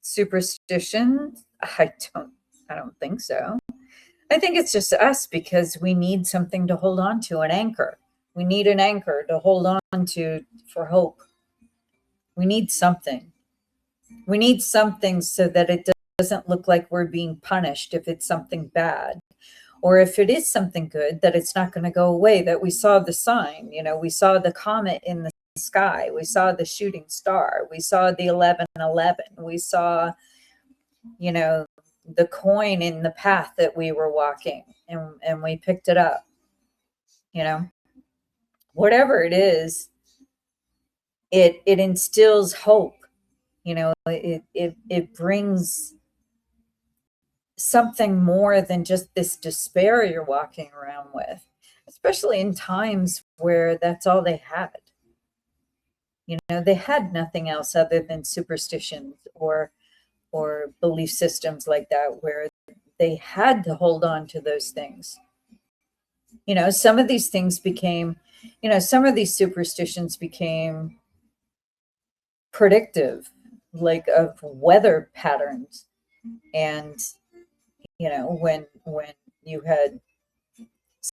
superstition? I don't think so. I think it's just us because we need something to hold on to, an anchor. We need an anchor to hold on to for hope. We need something. We need something so that it doesn't look like we're being punished if it's something bad. Or if it is something good, that it's not going to go away, that we saw the sign, we saw the comet in the sky, we saw the shooting star, we saw the 1111, we saw, the coin in the path that we were walking, and we picked it up. Whatever it is, it instills hope. It brings something more than just this despair you're walking around with, especially in times where that's all they had. They had nothing else other than superstitions or belief systems like that, where they had to hold on to those things. Some of these things became, some of these superstitions became predictive, like of weather patterns. And, when you had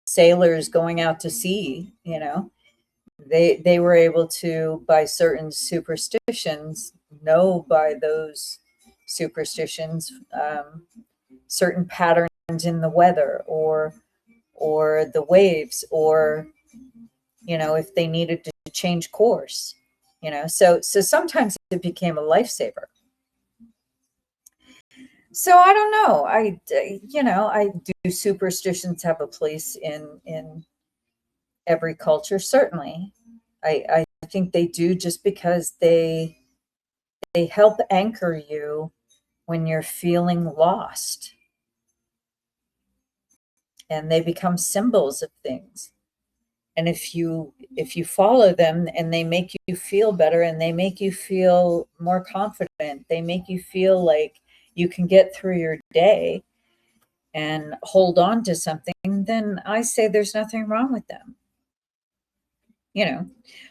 sailors going out to sea, they were able to, by certain superstitions, know by those superstitions, certain patterns in the weather or the waves, or if they needed to change course. So sometimes it became a lifesaver. So I don't know. I do superstitions have a place in every culture? Certainly. I think they do, just because they help anchor you when you're feeling lost. And they become symbols of things. And if you follow them and they make you feel better and they make you feel more confident, they make you feel like you can get through your day and hold on to something, then I say there's nothing wrong with them.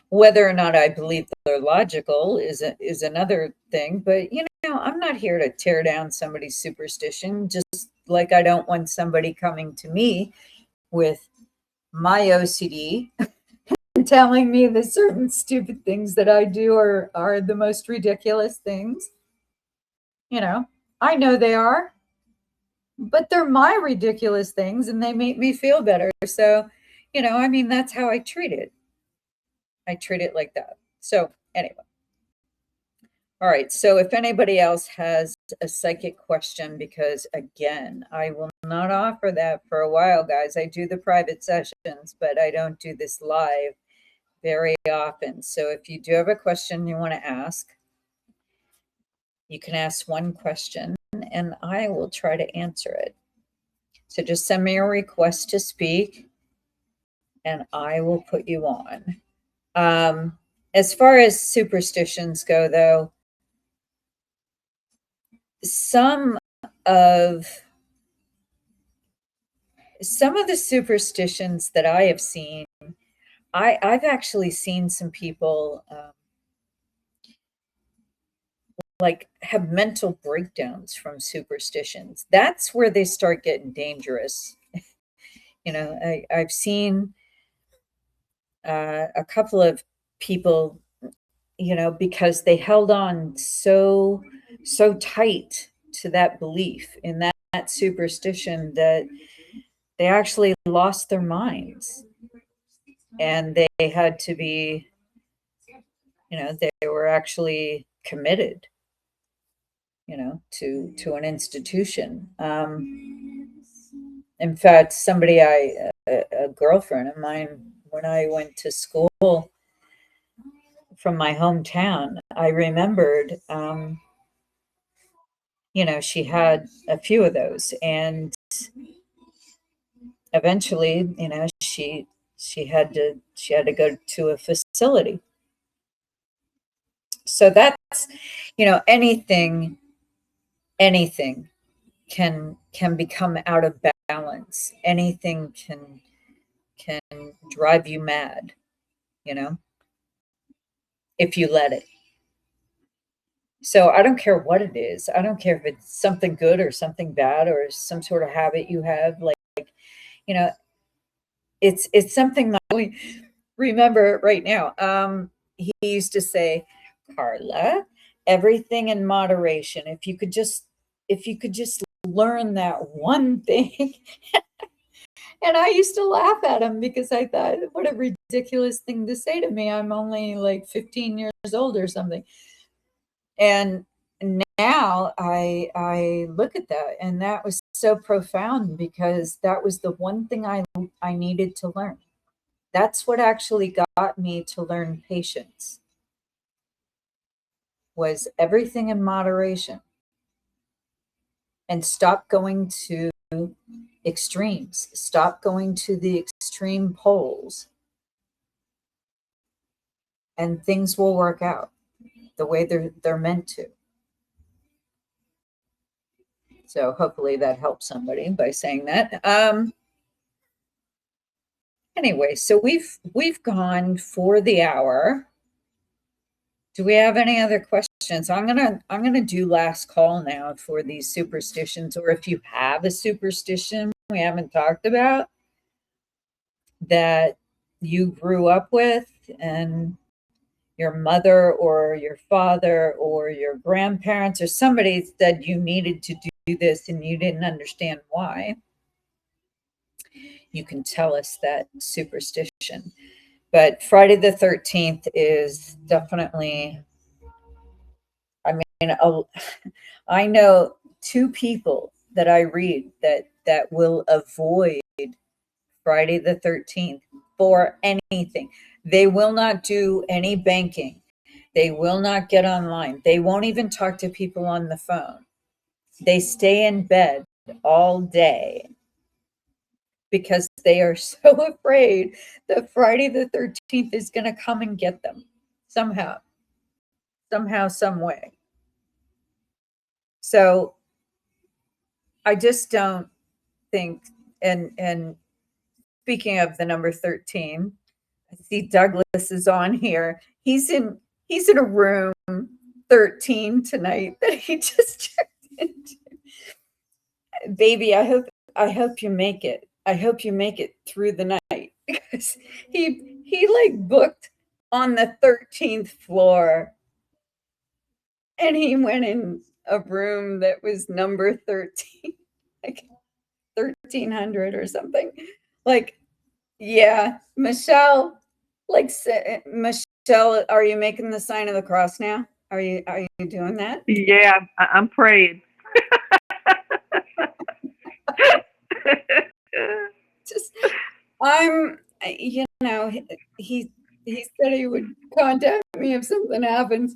Whether or not I believe they're logical is another thing, but I'm not here to tear down somebody's superstition, just like I don't want somebody coming to me with my OCD and telling me the certain stupid things that I do are the most ridiculous things. I know they are, but they're my ridiculous things and they make me feel better. So, that's how I treat it. I treat it like that. So anyway. All right. So if anybody else has a psychic question, because again, I will not offer that for a while, guys. I do the private sessions, but I don't do this live very often. So if you do have a question you want to ask, you can ask one question and I will try to answer it. So just send me a request to speak and I will put you on. As far as superstitions go, though, some of the superstitions that I have seen I've actually seen some people like have mental breakdowns from superstitions. That's where they start getting dangerous. I've seen a couple of people, because they held on so tight to that belief in that superstition that they actually lost their minds, and they had to be, they were actually committed, to an institution. In fact, a girlfriend of mine, when I went to school from my hometown, I remembered, she had a few of those, and eventually, she had to go to a facility. So that's, anything can become out of balance. Anything can drive you mad, you know, if you let it. So I don't care what it is. I don't care if it's something good or something bad or some sort of habit you have. Like, you know, it's something that we remember right now. He used to say, Carla, everything in moderation. If you could just learn that one thing. And I used to laugh at him because I thought, what a ridiculous thing to say to me. I'm only like 15 years old or something. And now I look at that, and that was so profound because that was the one thing I needed to learn. That's what actually got me to learn patience, was everything in moderation, and stop going to extremes, stop going to the extreme poles, and things will work out the way they're meant to. So hopefully that helps somebody by saying that. Anyway, so we've gone for the hour. Do we have any other questions? I'm gonna do last call now for these superstitions, or if you have a superstition we haven't talked about that you grew up with, and your mother or your father or your grandparents or somebody said you needed to do this and you didn't understand why, you can tell us that superstition. But Friday the 13th is definitely, I mean, I know two people that I read that will avoid Friday the 13th for anything. They will not do any banking. They will not get online. They won't even talk to people on the phone. They stay in bed all day because they are so afraid that Friday the 13th is going to come and get them somehow, some way. So I just don't think, and speaking of the number 13, I see Douglas is on here. He's in a room 13 tonight that he just checked into. Baby, I hope you make it. I hope you make it through the night because he like booked on the 13th floor, and he went in a room that was number 13, like 1300 or something. Like, yeah, Michelle, Michelle, are you making the sign of the cross now? Are you doing that? Yeah, I'm praying. Just he said he would contact me if something happens,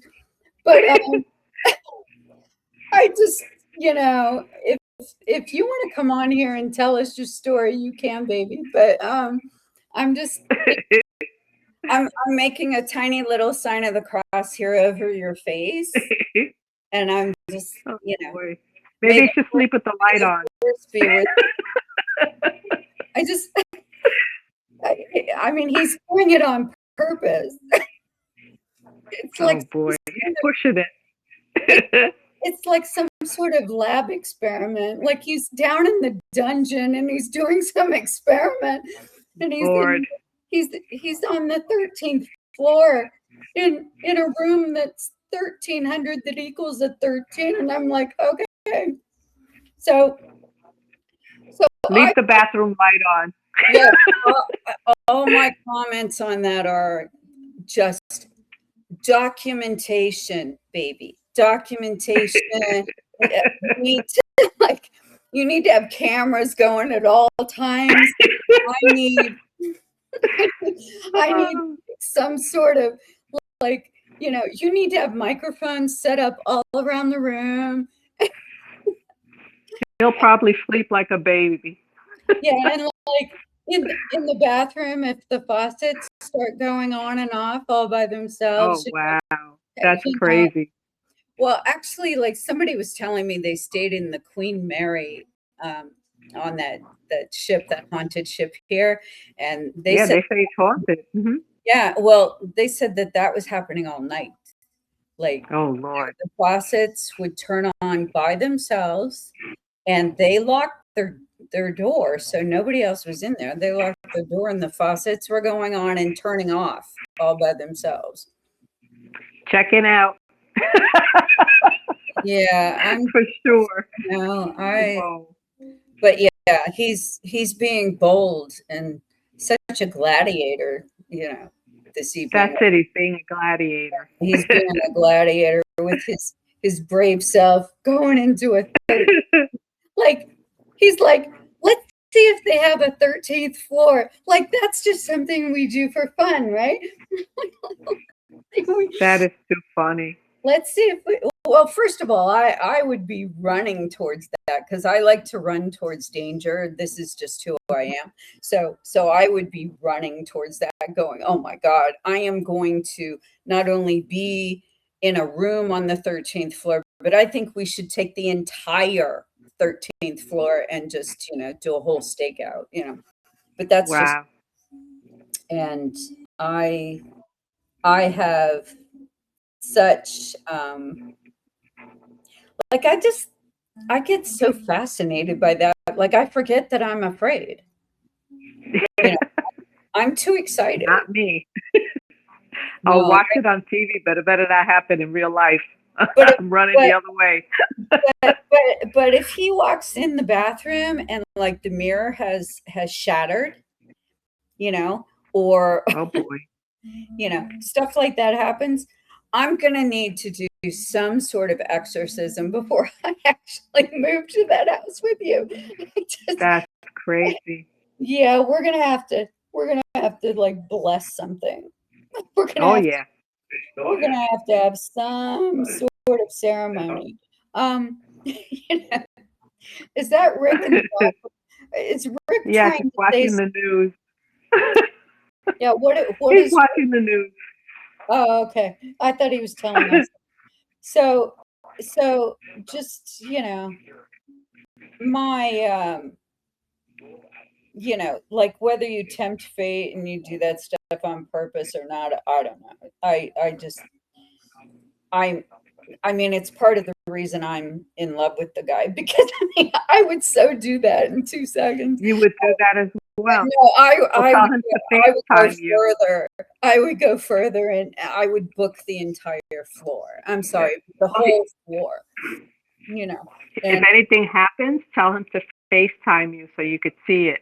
but I just, if you want to come on here and tell us your story, you can, baby. But I'm just I'm making a tiny little sign of the cross here over your face, and I'm just, Oh, boy. may Maybe the you should sleep with the light on. force be with. I just I mean, he's doing it on purpose. It's like Oh boy, he's some pushing it it. it's like some sort of lab experiment. Like he's down in the dungeon and he's doing some experiment, and Lord, he's on the 13th floor in a room that's 1300 that equals a 13, and I'm like, okay. So leave I the bathroom light on. yeah, all my comments on that are just documentation, baby. Documentation. You need to like you need to have cameras going at all times. I need I need some sort of like, you need to have microphones set up all around the room. He'll probably sleep like a baby. Yeah, and like in the bathroom, if the faucets start going on and off all by themselves, Oh wow, you that's know, crazy. well, actually, like somebody was telling me they stayed in the Queen Mary on that ship, that haunted ship here, and they Yeah, said, they say it's haunted. yeah, well, they said that that was happening all night. Like Oh Lord, the faucets would turn on by themselves, and they locked their door, so nobody else was in there. They locked the door, and the faucets were going on and turning off all by themselves. checking out. Yeah, I'm For sure. no, Whoa. but yeah, he's being bold and such a gladiator, this evening. That's it. He's being a gladiator. He's being a gladiator with his brave self going into a like he's like, let's see if they have a 13th floor. Like that's just something we do for fun, right? That is too funny. Let's see if well, first of all, I would be running towards that because I like to run towards danger. This is just who I am. So I would be running towards that, going, oh my God, I am going to not only be in a room on the 13th floor, but I think we should take the entire 13th floor and just, do a whole stakeout, But that's just, Wow. and I have such like I get so fascinated by that. Like I forget that I'm afraid. I'm too excited. Not me. No, I'll watch it on TV, but it better not happen in real life. but I'm running the other way. but if he walks in the bathroom and like the mirror has shattered, or Oh boy. stuff like that happens, I'm gonna need to do some sort of exorcism before I actually move to that house with you. That's crazy. Yeah, we're gonna have to like bless something. We're gonna Oh have yeah. we're gonna have to have some sort of ceremony. Is that Rick in the back? Is Rick Yeah, trying he's to say? watching the news. Yeah, what He's is? watching the news. Oh, okay. I thought he was telling us. So, just my like whether you tempt fate and you do that stuff on purpose or not, I don't know. I mean, it's part of the reason I'm in love with the guy because I mean, I would so do that in 2 seconds. You would do that as well. No, I'll tell him to I would go FaceTime you. further. I would go further and I would book the entire floor. I'm sorry, the whole floor. If And anything happens, tell him to FaceTime you so you could see it.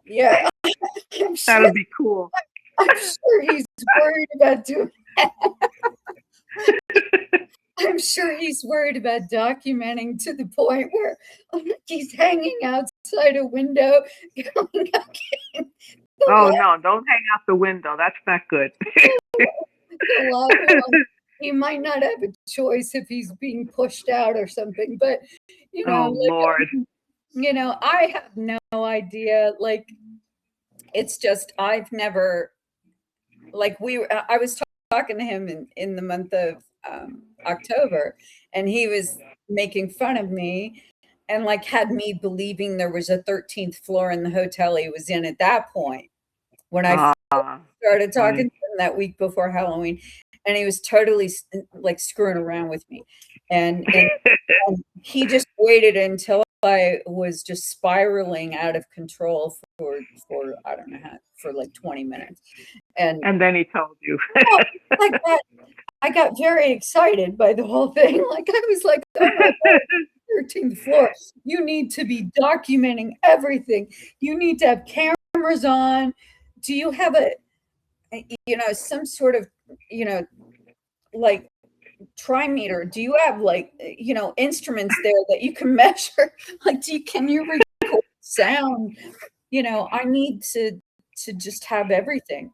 yeah, That would be cool. I'm sure he's worried about doing that. I'm sure he's worried about documenting to the point where he's hanging outside a window going, okay. Oh no, don't hang out the window. That's not good. He might not have a choice if he's being pushed out or something, but Oh Lord. I have no idea. Like, it's just I've never like I was talking to him in the month of October, and he was making fun of me and like had me believing there was a 13th floor in the hotel he was in at that point. when I Ah, started talking funny. to him that week before Halloween, and he was totally like screwing around with me. And he just waited until I was just spiraling out of control for I don't know how, for like 20 minutes. And And then he told you. well, I got I got very excited by the whole thing. Like I was like, oh my God, 13th floor. You need to be documenting everything. You need to have cameras on. Do you have some sort of, you know, like trimeter? Do you have like, instruments there that you can measure? Like, can you record sound? I need to just have everything.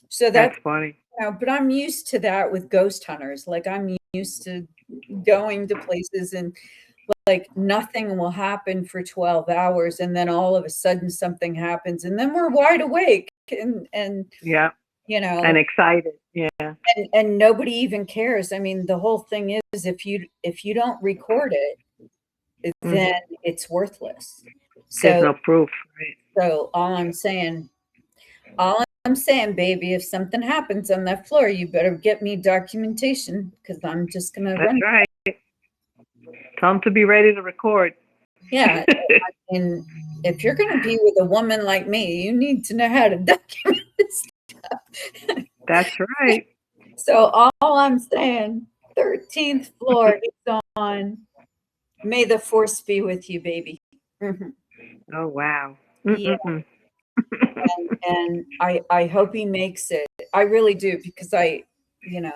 So That's funny. but I'm used to that with ghost hunters. Like I'm used to going to places and like nothing will happen for 12 hours and then all of a sudden something happens and then we're wide awake and Yeah. you know And excited. Yeah. and nobody even cares. I mean, the whole thing is if you don't record it, then Hmm. it's worthless. There's So no proof, right? all I'm saying, baby, if something happens on that floor, you better get me documentation because I'm just gonna That's run. right. Tell them to be ready to record. Yeah, and if you're gonna be with a woman like me, you need to know how to document this stuff. That's right. So all I'm saying, 13th floor is on. May the force be with you, baby. Mhm. Oh, wow. Yeah, Mm-mm-mm. and I hope he makes it. I really do because you know,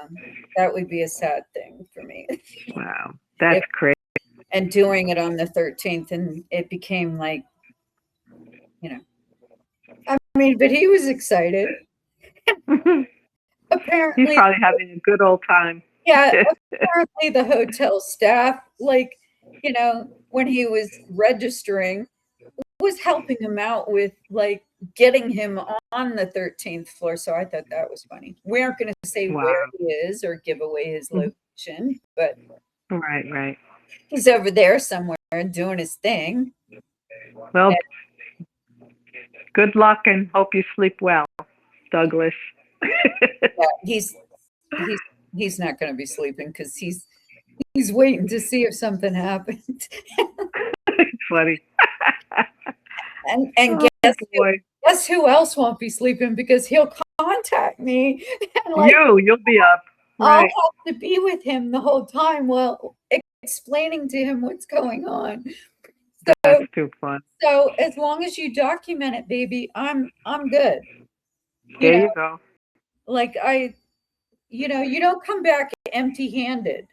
that would be a sad thing for me. Wow. That's If crazy. and doing it on the 13th, and it became like, you know, I mean, but he was excited. He's Apparently, probably having a good old time. yeah, apparently the hotel staff, like, when he was registering, was helping him out with like getting him on the 13th floor. So I thought that was funny. We aren't going to say where Wow. he is or give away his Mhm. location, but Right, right. he's over there somewhere doing his thing. Well, good luck and hope you sleep well, Douglas. Yeah, he's he's not going to be sleeping because he's waiting to see if something happened. It's funny. And Oh boy. guess who else won't be sleeping because he'll contact me and like You'll be up. I'll Right. have to be with him the whole time while explaining to him what's going on. That's So too fun. so as long as you document it, baby, I'm good. You There know, you go. like you don't come back empty-handed.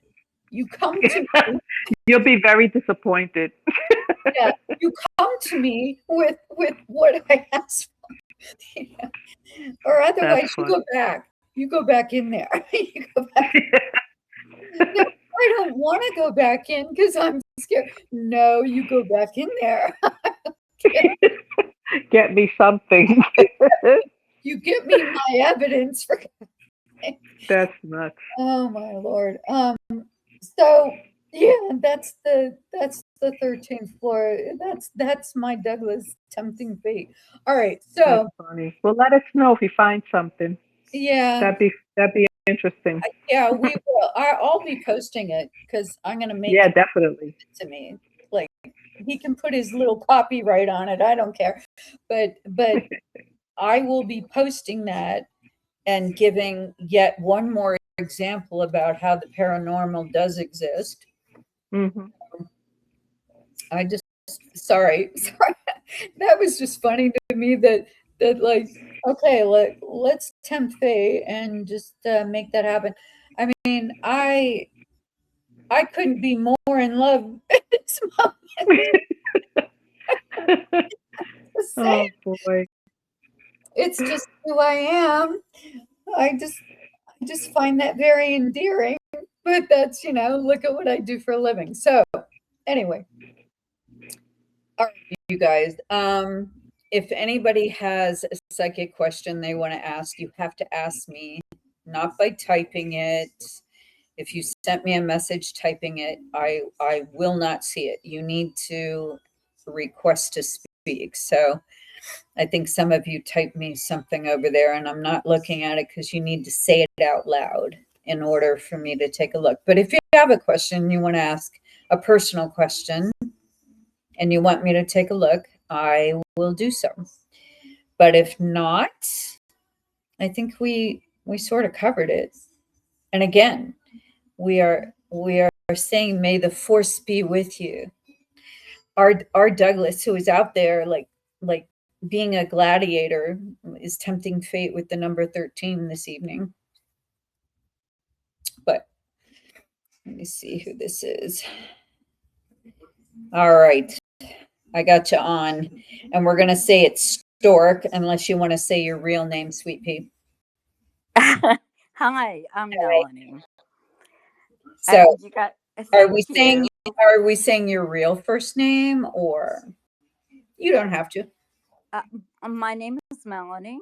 You come to me, You'll be very disappointed. yeah, you come to me with what I asked for, you know, or That's otherwise you fun. go back. You go back in there. You go back. No, I don't want to go back in because I'm scared. No, you go back in there. Get me something. You give me my evidence for. That's nuts. Oh my lord. So yeah, that's the 13th floor. That's my Douglas tempting fate. All right. That's So funny. Well, let us know if you find something. yeah, That'd be interesting. yeah, we will. I'll be posting it because I'm gonna make Yeah, it definitely. to me. Like he can put his little copyright on it. I don't care. But I will be posting that and giving yet one more example about how the paranormal does exist. Hmm. I just sorry. That was just funny to me that like okay, let's tempt fate and just make that happen. I mean, I couldn't be more in love at this moment. Just saying, Oh boy. it's just who I am. I just find that very endearing. But that's, look at what I do for a living. So anyway, all right, you guys. If anybody has a psychic question they want to ask, you have to ask me, not by typing it. If you sent me a message typing it, I will not see it. You need to request to speak. So I think some of you typed me something over there, and I'm not looking at it because you need to say it out loud in order for me to take a look. But if you have a question, you want to ask a personal question, and you want me to take a look, I will do so. But if not, I think we sort of covered it. And again, we are saying, may the force be with you. Our Douglas, who is out there like being a gladiator, is tempting fate with the number 13 this evening. But let me see who this is. All right, I got you on, and we're gonna say it's Stork, unless you want to say your real name, Sweet Pea. Hi, I'm Melanie. So, You got. are we Thank saying you. are we saying your real first name, or you don't have to? My name is Melanie.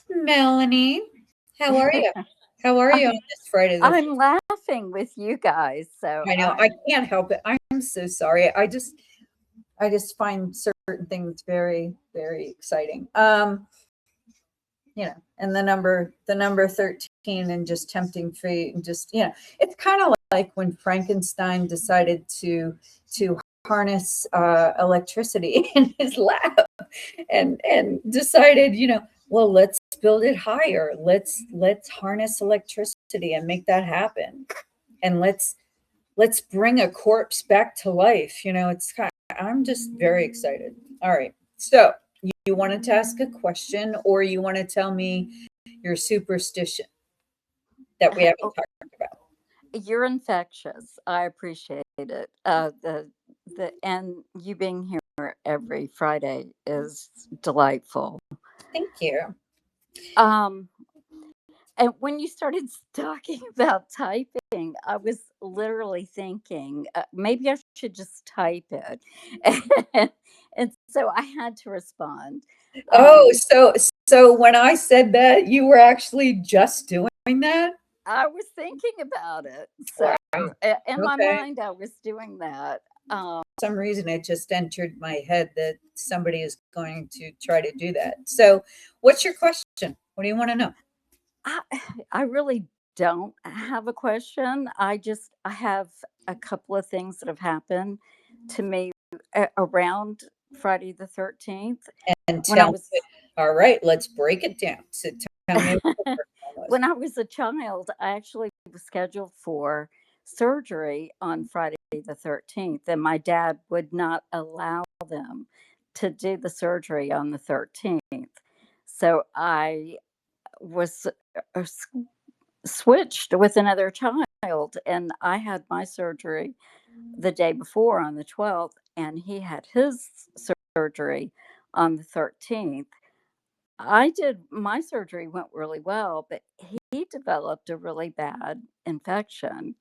Melanie, how are you? How are you on this Friday? I'm laughing with you guys, so I know I can't help it. I'm so sorry. I just find certain things very, very exciting. And the number 13 and just tempting fate, and just, it's kind of like when Frankenstein decided to harness electricity in his lab, and decided, well, let's build it higher. Let's harness electricity and make that happen. And let's bring a corpse back to life. I'm just very excited. All right. So you wanted to ask a question, or you want to tell me your superstition that we haven't talked about? You're infectious. I appreciate it. And you being here every Friday is delightful. Thank you. And when you started talking about typing, I was literally thinking maybe I should just type it, and so I had to respond. Oh, so when I said that, you were actually just doing that? I was thinking about it. So Wow. in my Okay. mind, I was doing that. For some reason, it just entered my head that somebody is going to try to do that. So, what's your question? What do you want to know? I really don't have a question. I have a couple of things that have happened to me around Friday the 13th. And When I tell me. was All right, let's break it down. So tell me what the first one was. when I was a child, I actually was scheduled for surgery on Friday the 13th, and my dad would not allow them to do the surgery on the 13th. So I was switched with another child, and I had my surgery the day before on the 12th, and he had his surgery on the 13th. I did my surgery went really well, but he developed a really bad infection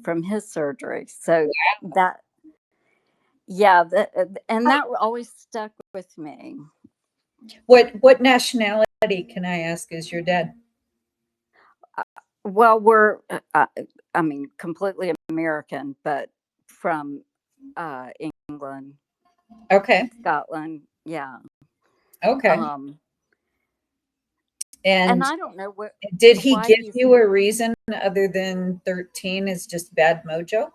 from his surgery. So that, yeah, and that always stuck with me. What nationality, can I ask, is your dad? Well, I mean, completely American, but from England, Okay. Scotland, yeah. Okay. And And I don't know did he why give he's you a reason other than 13 is just bad mojo?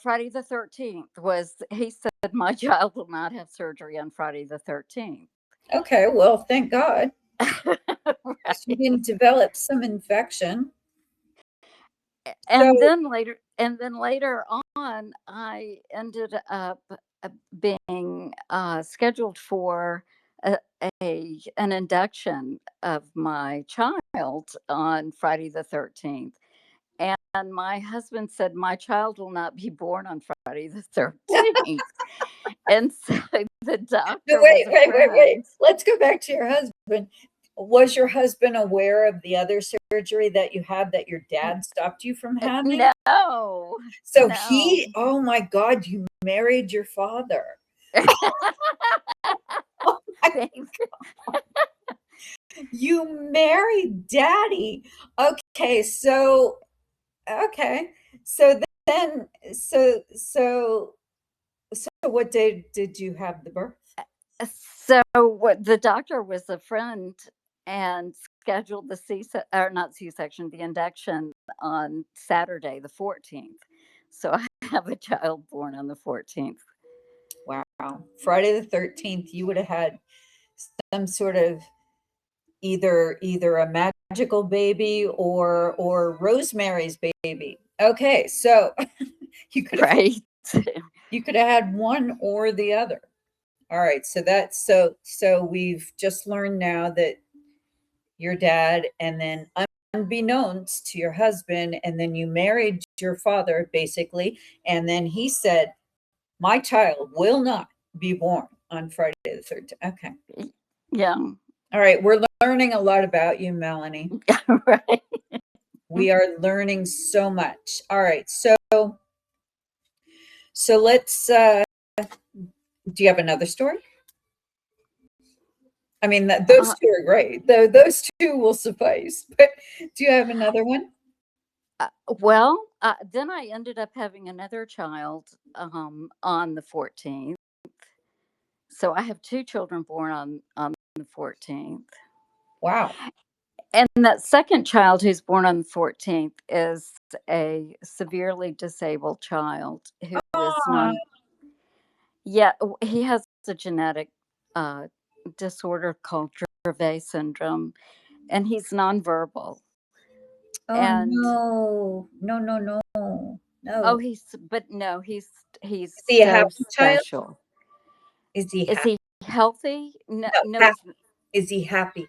Friday the 13th was, he said, my child will not have surgery on Friday the 13th. Okay, well, thank God. Right. You didn't develop some infection. And So, then later on, I ended up being scheduled for a, an induction of my child on Friday the 13th. And my husband said, my child will not be born on Friday the 13th. And so the doctor wait, was a friend. Let's go back to your husband. Was your husband aware of the other surgery that you had that your dad stopped you from having? No. So No. oh my God, you married your father. Oh my God. You married daddy. Okay, so then what day did you have the birth? So what the doctor was a friend and scheduled the or not C-section, the induction on Saturday, the 14th. So I have a child born on the 14th. Wow. Friday the 13th, you would have had some sort of either a magical baby or Rosemary's Baby. Okay, so you could have Right. had one or the other. All right, so that's so we've just learned now that your dad, and then unbeknownst to your husband, and then you married your father basically, and then he said, "My child will not be born on Friday the 13th." Okay. Yeah. All right, we're learning a lot about you, Melanie. Right. We are learning so much. All right, so let's do you have another story? I mean, those two are great. Those two will suffice. But do you have another one? Well, then I ended up having another child on the 14th. So I have two children born on the 14th. Wow. And that second child who's born on the 14th is a severely disabled child who is Ah, he has a genetic disorder called Dravet syndrome, and he's nonverbal. oh And no. No, no, no. oh, No. he's Is he a so happy child? special. Is he Is happy? he healthy? No, No, no, is he happy?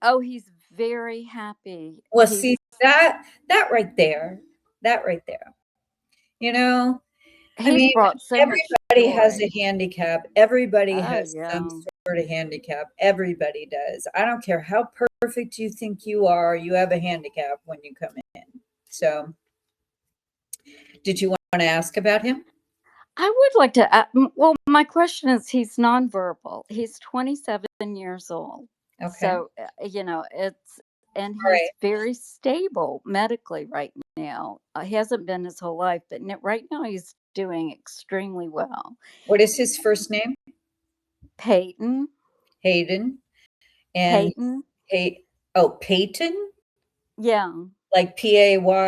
oh, he's very happy. Well, He's see that right there. That right there. You know, I he's mean, brought so much everybody has a joy. handicap. Everybody Oh has yeah. some sort of handicap. Everybody does. I don't care how perfect you think you are, you have a handicap when you come in. So, did you want to ask about him? I would like to. Well, my question is, he's nonverbal. He's 27 years old, Okay. so and All he's right. very stable medically right now. He hasn't been his whole life, but right now he's doing extremely well. What is his first name? Peyton, Hayden. And Peyton, Peyton? yeah, Like Payton?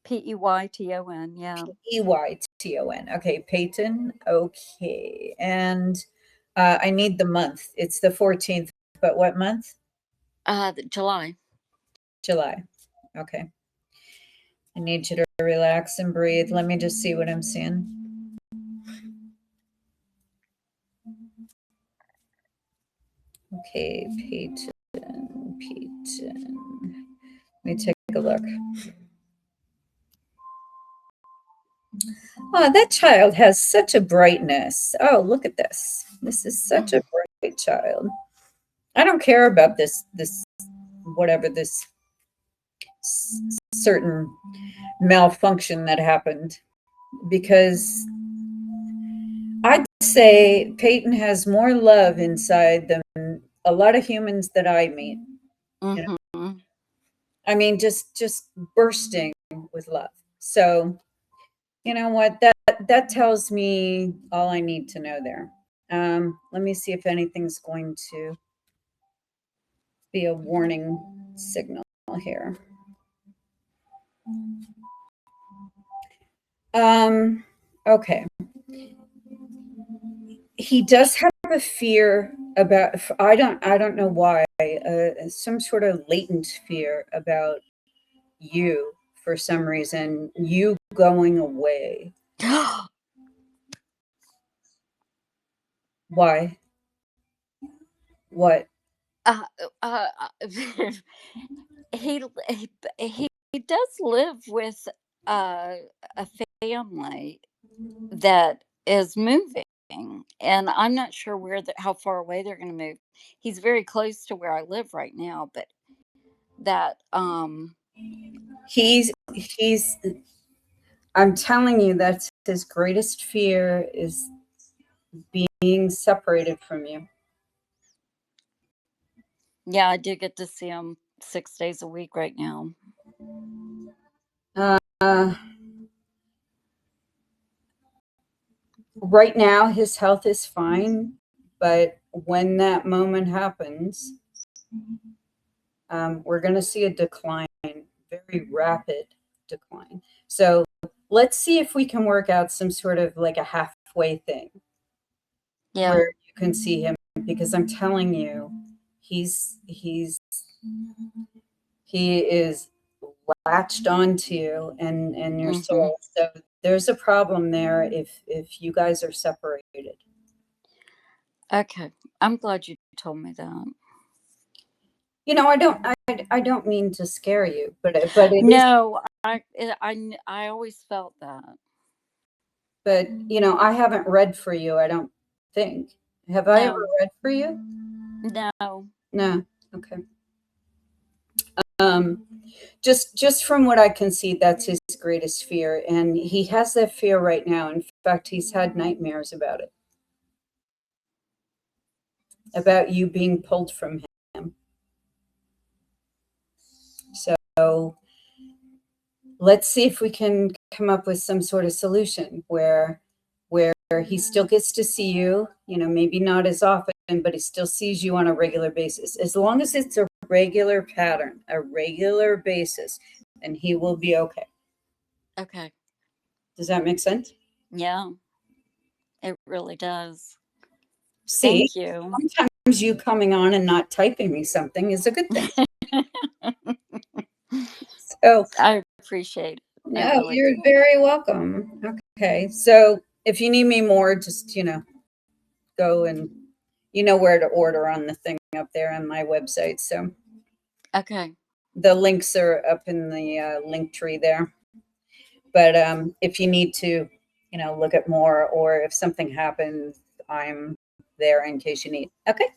Peyton, yeah. Peyton. Okay, Peyton. Okay. And I need the month. It's the 14th, but what month? July. July. Okay. I need you to relax and breathe. Let me just see what I'm seeing. Okay, Peyton. Let me take a look. Oh, that child has such a brightness. Oh, look at this. This is such a bright child. I don't care about this whatever this certain malfunction that happened, because I'd say Peyton has more love inside than a lot of humans that I meet. You know? Hmm. I mean, just bursting with love. So, you know what? That tells me all I need to know there. Let me see if anything's going to be a warning signal here. Okay. He does have a fear about, I don't know why, some sort of latent fear about you for some reason, you going away. Why? What? uh, uh, he he does live with a family that is moving, and I'm not sure how far away they're going to move. He's very close to where I live right now, but that He's I'm telling you, that's his greatest fear, is being separated from you. yeah, I do get to see him 6 days a week right now. Uh, right now his health is fine, but when that moment happens, we're going to see a decline, very rapid decline. So let's see if we can work out some sort of like a halfway thing Yeah. where you can see him, because I'm telling you, he is latched onto you and your soul. So there's a problem there if you guys are separated. Okay. I'm glad you told me that. You know, I don't mean to scare you, but it is. No, I always felt that. But you know, I haven't read for you, I don't think. Have I ever No. read for you? No. No. Okay. Just from what I can see, that's his greatest fear, and he has that fear right now. In fact, he's had nightmares about it, about you being pulled from him. So let's see if we can come up with some sort of solution where he still gets to see you, you know, maybe not as often, but he still sees you on a regular basis. As long as it's a regular pattern, a regular basis, then he will be okay. Okay. Does that make sense? Yeah. It really does. See, Thank you. sometimes you coming on and not typing me something is a good thing. So I appreciate it. I no, really you're do. very welcome. Okay, so if you need me more, just, you know, go and you know where to order on the thing up there on my website. So Okay. the links are up in the link tree there. But if you need to, you know, look at more, or if something happens, I'm there in case you need. Okay.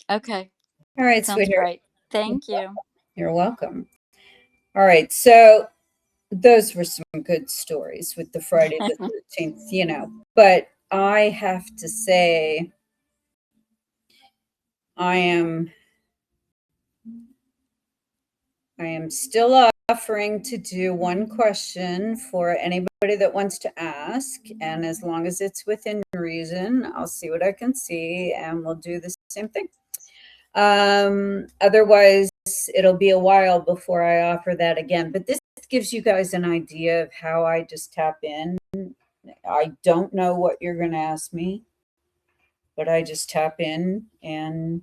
Okay. All right, Sounds sweetheart. great. Thank you. You're welcome. All right. So those were some good stories with the Friday the 13th, you know, but I have to say, I am still offering to do one question for anybody that wants to ask. And as long as it's within reason, I'll see what I can see and we'll do the same thing. Otherwise, it'll be a while before I offer that again. But this gives you guys an idea of how I just tap in. I don't know what you're going to ask me, but I just tap in and,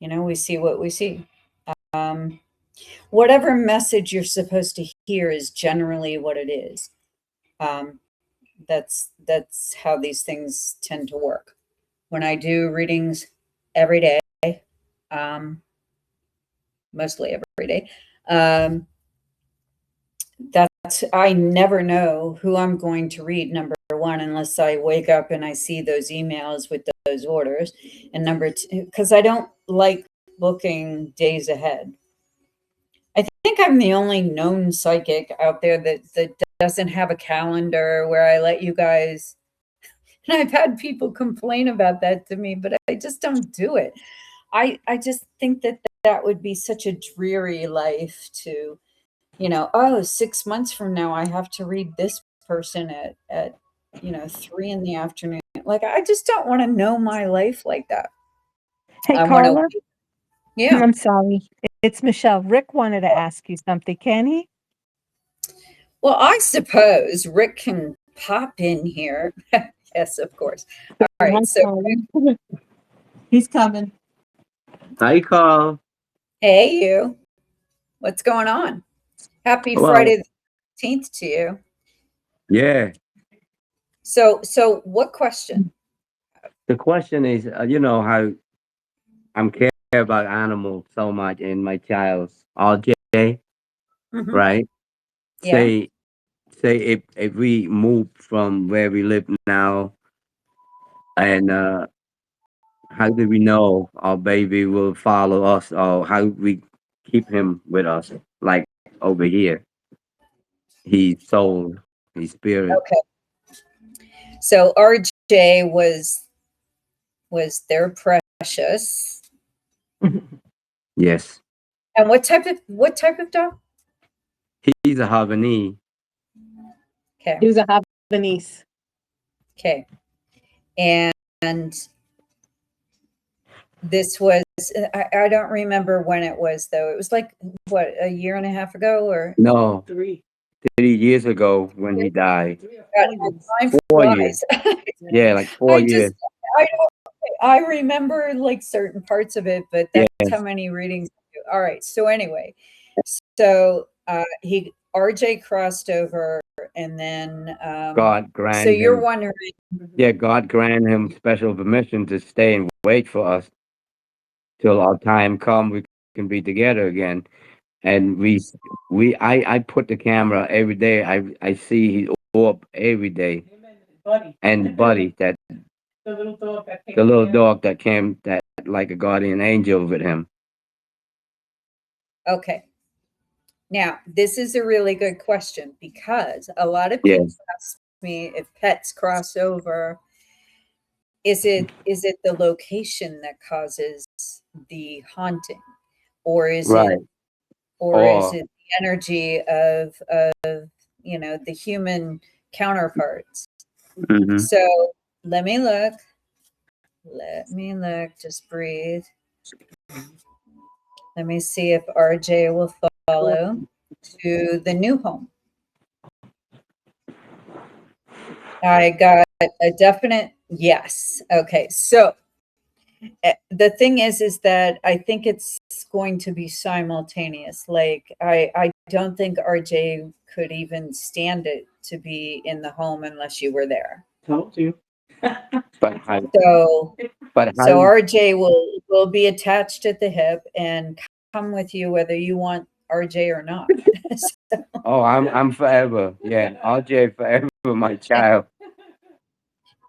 you know, we see what we see. Whatever message you're supposed to hear is generally what it is. That's how these things tend to work. When I do readings every day, mostly every day, that's, I never know who I'm going to read, number one, unless I wake up and I see those emails with those orders, and number two, because I don't like booking days ahead. I think I'm the only known psychic out there that doesn't have a calendar where I let you guys. And I've had people complain about that to me, but I just don't do it. I just think that that would be such a dreary life to, you know, oh, 6 months from now I have to read this person at you know 3 in the afternoon. Like, I just don't want to know my life like that. Hey, I want Carla, to. Yeah. I'm sorry. It's Michelle. Rick wanted to ask you something. Can he? Well, I suppose Rick can pop in here. Yes, of course. All right. So, He's coming. Hi, Carl. hey, you. What's going on? Happy Well, Friday the 13th to you. yeah. So what question? The question is, you know how I'm care about animals so much, and my child's RJ, Mhm. right? Yeah. Say if we move from where we live now, and how do we know our baby will follow us, or how we keep him with us, like over here? His soul, his spirit. Okay. So RJ was their precious. Yes, And what type of dog? he's a Havanese. Okay. He was a Havanese. Okay. And this was, I don't remember when it was, though. It was like, what, a year and a half ago, or? No, 3 years ago when he died. God, time 4 years. flies. Yeah, like 4 years. I remember like certain parts of it, but that's Yes. how many readings. All right. So anyway, so he RJ crossed over, and then God so granted you're him. wondering, Yeah, God granted him special permission to stay and wait for us till our time come. We can be together again. And I put the camera every day. I see his orb every day. And Buddy, that the little dog that came that like a guardian angel with him. okay. Now, this is a really good question, because a lot of Yeah. people ask me if pets cross over, is it the location that causes the haunting, or is Right. it Or the energy of the human counterparts? mhm. So let me look. Just breathe. Let me see if RJ will follow to the new home. I got a definite yes. Okay, so the thing is that I think it's going to be simultaneous. Like I don't think RJ could even stand it to be in the home unless you were there. Told you. But how, So but so how, RJ will be attached at the hip and come with you whether you want RJ or not. So, oh, I'm forever. Yeah, RJ forever, my child.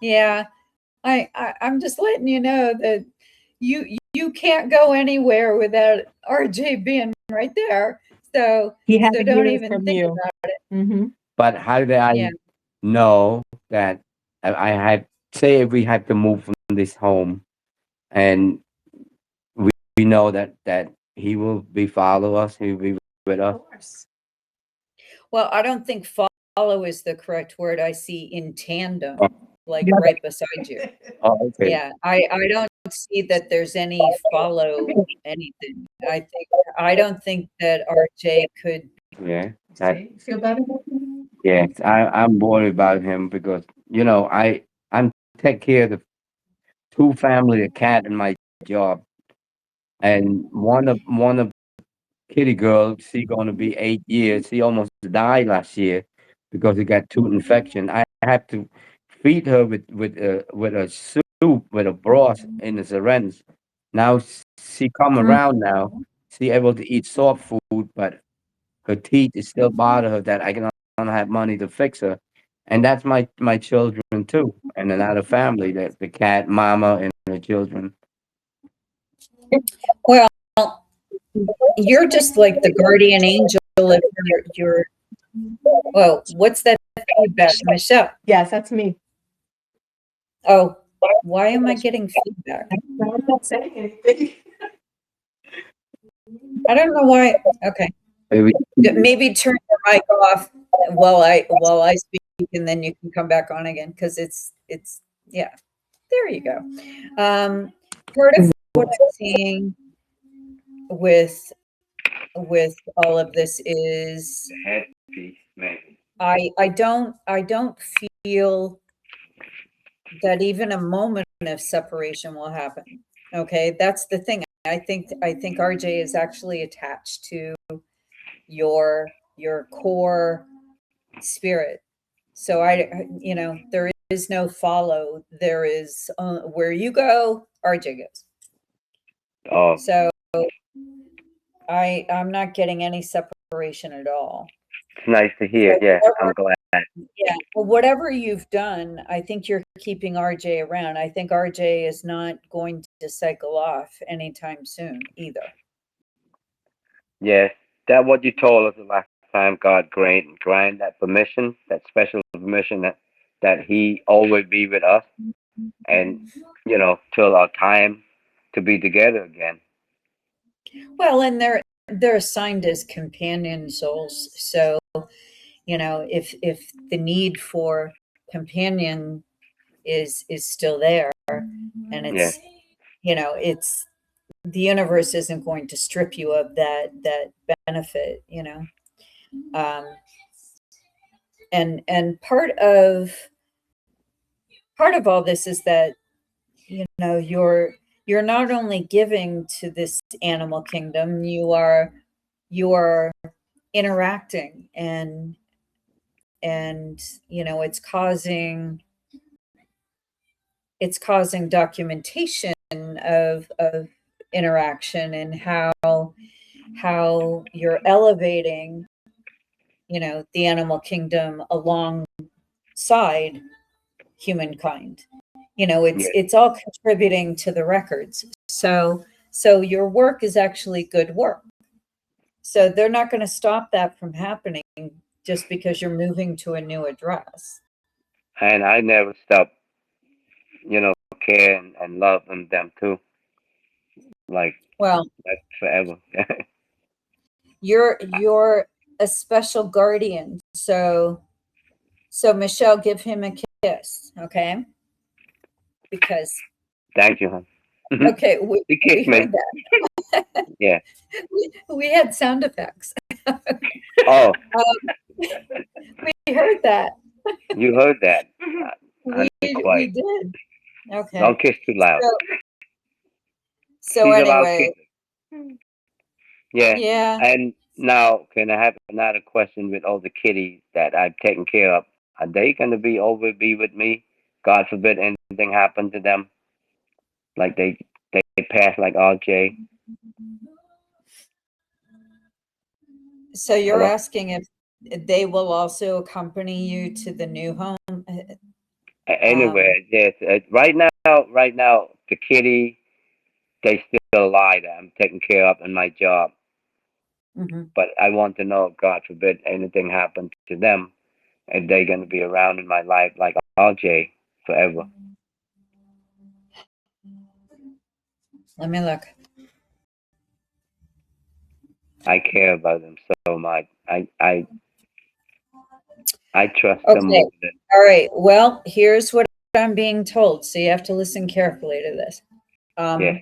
yeah, I'm just letting you know that you can't go anywhere without RJ being right there. So He had to don't hear it even from think you. about it. Mm-hmm. But how did I Yeah. know that I had say if we had to move from this home and we know that he will be follow us, he will be with us. course. Well, I don't think follow is the correct word. I see in tandem, like Yeah. right beside you. Oh, okay. Yeah, I don't see that there's any follow anything. I don't think that RJ could. Yeah. That, See? Feel better? yes, I'm worried about him because I'm take care of the two family, a cat, and my job. And one of kitty girl, she gonna be 8 years. She almost died last year because she got tooth infection. I have to feed her with a soup with a broth in the syringe. Now she come around now. She able to eat soft food, but her teeth is still bother her that I don't have money to fix her. And that's my children too, and another family that the cat, mama, and the children. Well, you're just like the guardian angel of your. Oh, what's that feedback, Michelle? Yes, that's me. Oh, why am I getting feedback? I'm not saying anything. I don't know why. Okay, Maybe- maybe turn your mic off while I speak, and then you can come back on again, because it's yeah. There you go. Part of what I'm seeing with all of this is Headpiece, maybe. I don't feel that even a moment of separation will happen. Okay, that's the thing. I think RJ is actually attached to your core spirit. So there is no follow. There is where you go, RJ goes. Oh, So I'm not getting any separation at all. it's nice to hear. Yeah, I'm glad. Yeah, well, whatever you've done, I think you're keeping RJ around. I think RJ is not going to cycle off anytime soon either. Yes, that what you told us the last time. God grant that permission, that special permission that He always be with us, and till our time to be together again. Well, and they're assigned as companion souls. So, if the need for companion is still there, and it's it's the universe isn't going to strip you of that benefit, and part of all this is that you're not only giving to this animal kingdom, you are interacting, and it's causing documentation of interaction, and how you're elevating the animal kingdom alongside humankind. It's all contributing to the records. So your work is actually good work. So they're not going to stop that from happening just because you're moving to a new address. And I never stop, caring and loving them too. Like Well, that's forever. you're a special guardian. So Michelle, give him a kiss, okay? Because Thank you, hon. okay, we kissed me. heard that. Yeah. We had sound effects. Oh, We heard that. you heard that. We quiet. did. Okay. Don't kiss too loud. So He's a loud anyway, kisser. Yeah. yeah. And now, can I have another question with all the kitties that I've taken care of? Are they going to be with me? God forbid anything happen to them. Like they pass like RJ. So you're Hello? asking if they will also accompany you to the new home? Anyway, yes. Right now, the kitty, they still alive. I'm taking care of in my job. Mhm. But I want to know, God forbid anything happened to them, and they're going to be around in my life like RJ forever. Let me look. I care about them so much. I trust them Okay. more than. All right. Well, here's what I'm being told. So you have to listen carefully to this. Yeah.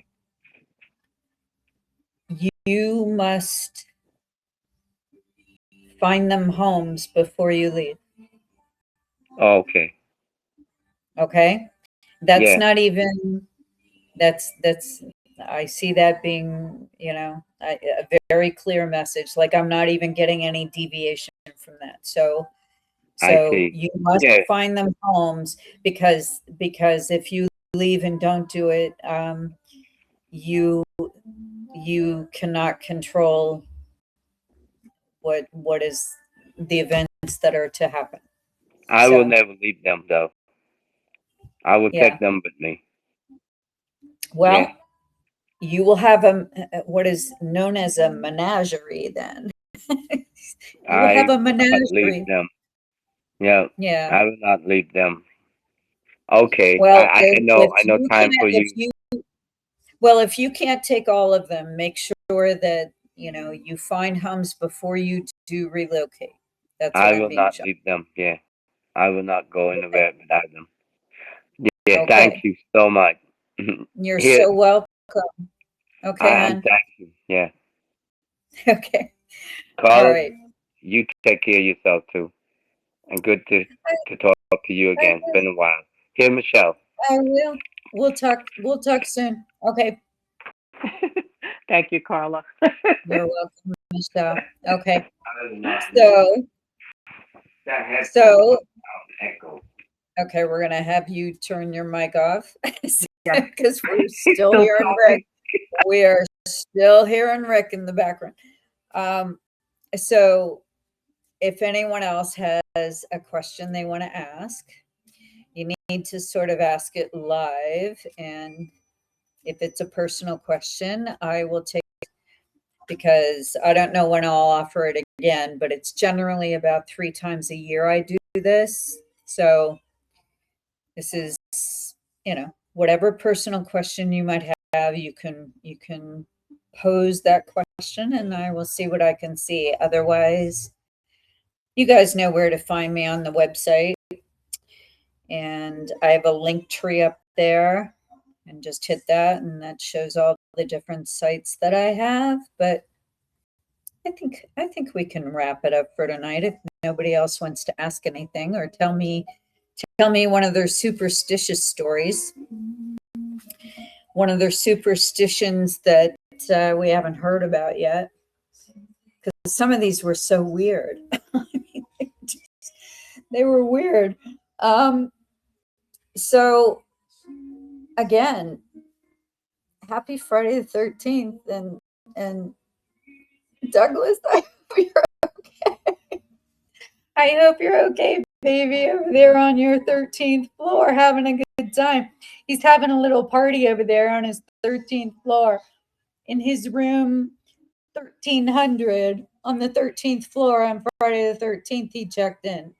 You must find them homes before you leave. Oh, okay. Okay. That's Yeah. not even, that's, I see that being, a very clear message. Like I'm not even getting any deviation from that. So I see. you must Yeah. find them homes, because if you leave and don't do it, you cannot control what is the events that are to happen. I will never leave them though. I will Yeah. take them with me. Well, Yeah. you will have what is known as a menagerie then. You will have a I will not menagerie. leave them. Yeah. Yeah. I will not leave them. Okay. Well, I know time for you. If you can't take all of them, make sure that you find homes before you do relocate. That's what I I'm will being not shown. leave them. Yeah. I will not go anywhere without them. Yeah. Okay. Thank you so much. You're Here, so welcome. Okay, and hon. thank you. Yeah. Okay. All Carl, right. you take care of yourself too. And good to talk to you again. It's been a while. Here, Michelle. I will. We'll talk soon. Okay. Thank you, Carla. You're welcome, Michelle. Okay. That So, echo. okay, we're gonna have you turn your mic off Yeah. because we're still Still hearing talking. Rick. We are still hearing Rick in the background. So if anyone else has a question they want to ask, you need to sort of ask it live. And if it's a personal question, I will take it, because I don't know when I'll offer it again, but it's generally about 3 times a year I do this. So this is, whatever personal question you might have, you can pose that question and I will see what I can see. Otherwise, you guys know where to find me on the website. And I have a link tree up there, and just hit that, and that shows all the different sites that I have. But I think we can wrap it up for tonight if nobody else wants to ask anything or tell me one of their superstitious stories, one of their superstitions that we haven't heard about yet. Because some of these were so weird. I mean, they were weird. So again, happy Friday the 13th, and Douglas, I hope you're okay. I hope you're okay, baby, over there on your 13th floor having a good time. He's having a little party over there on his 13th floor in his room 1300 on the 13th floor on Friday the 13th. He checked in.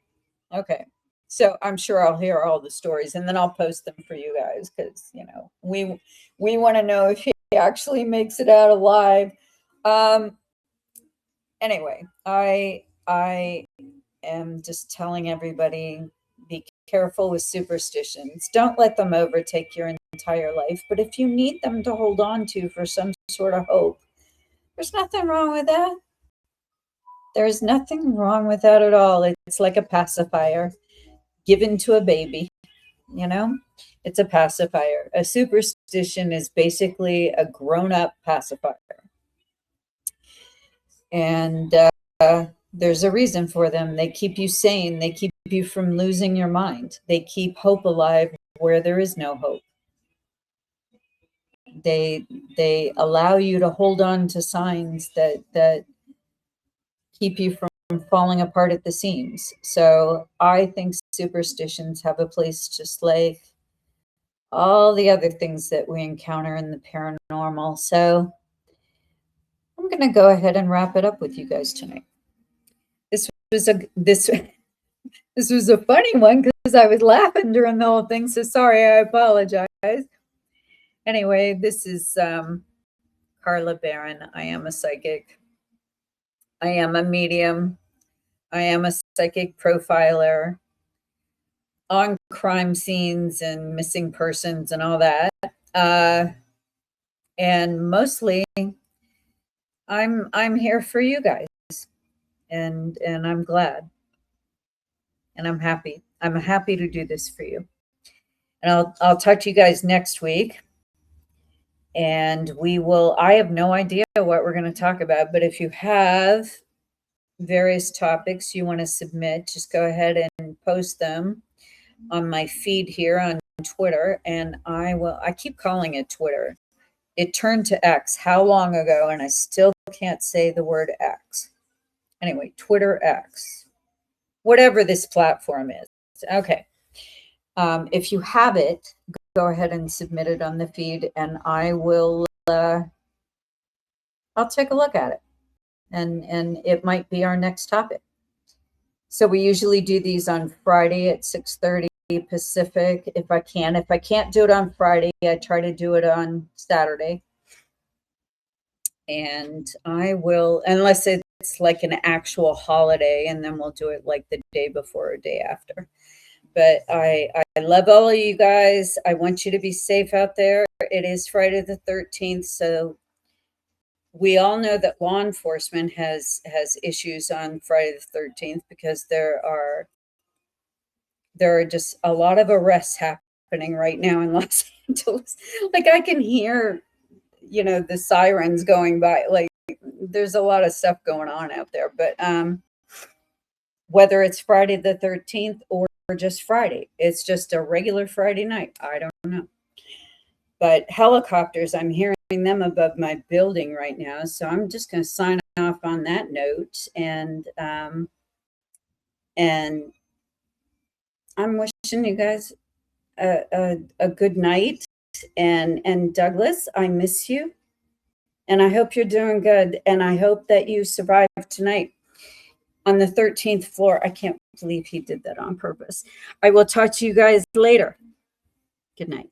Okay. So I'm sure I'll hear all the stories, and then I'll post them for you guys, because we want to know if he actually makes it out alive. Anyway, I am just telling everybody, be careful with superstitions. Don't let them overtake your entire life. But if you need them to hold on to for some sort of hope, there's nothing wrong with that. There's nothing wrong with that at all. It's like a pacifier given to a baby, It's a pacifier. A superstition is basically a grown-up pacifier. And there's a reason for them. They keep you sane. They keep you from losing your mind. They keep hope alive where there is no hope. They allow you to hold on to signs that keep you from falling apart at the seams. So I think superstitions have a place just like all the other things that we encounter in the paranormal. So I'm going to go ahead and wrap it up with you guys tonight. This was a funny one because I was laughing during the whole thing. So sorry, I apologize. Anyway, this is Carla Barron. I am a psychic. I am a medium. I am a psychic profiler on crime scenes and missing persons and all that. And mostly I'm here for you guys. And I'm glad. And I'm happy. I'm happy to do this for you. And I'll talk to you guys next week. And I have no idea what we're going to talk about, but if you have various topics you want to submit, just go ahead and post them on my feed here on Twitter. And I keep calling it Twitter. It turned to X how long ago, and I still can't say the word X. Anyway, Twitter X, whatever this platform is. Okay. If you have it, go ahead and submit it on the feed, and I will, I'll take a look at it, and it might be our next topic. So we usually do these on Friday at 6:30 Pacific, if I can. If I can't do it on Friday, I try to do it on Saturday. And I will, unless it's like an actual holiday, and then we'll do it like the day before or day after. But I love all of you guys. I want you to be safe out there. It is Friday the 13th, so we all know that law enforcement has issues on Friday the 13th because there are just a lot of arrests happening right now in Los Angeles. Like I can hear, the sirens going by. Like there's a lot of stuff going on out there. But whether it's Friday the 13th or just Friday, it's just a regular Friday night. I don't know. But helicopters, I'm hearing them above my building right now. So I'm just going to sign off on that note. And I'm wishing you guys a good night. And Douglas, I miss you. And I hope you're doing good. And I hope that you survived tonight on the 13th floor. I can't believe he did that on purpose. I will talk to you guys later. Good night.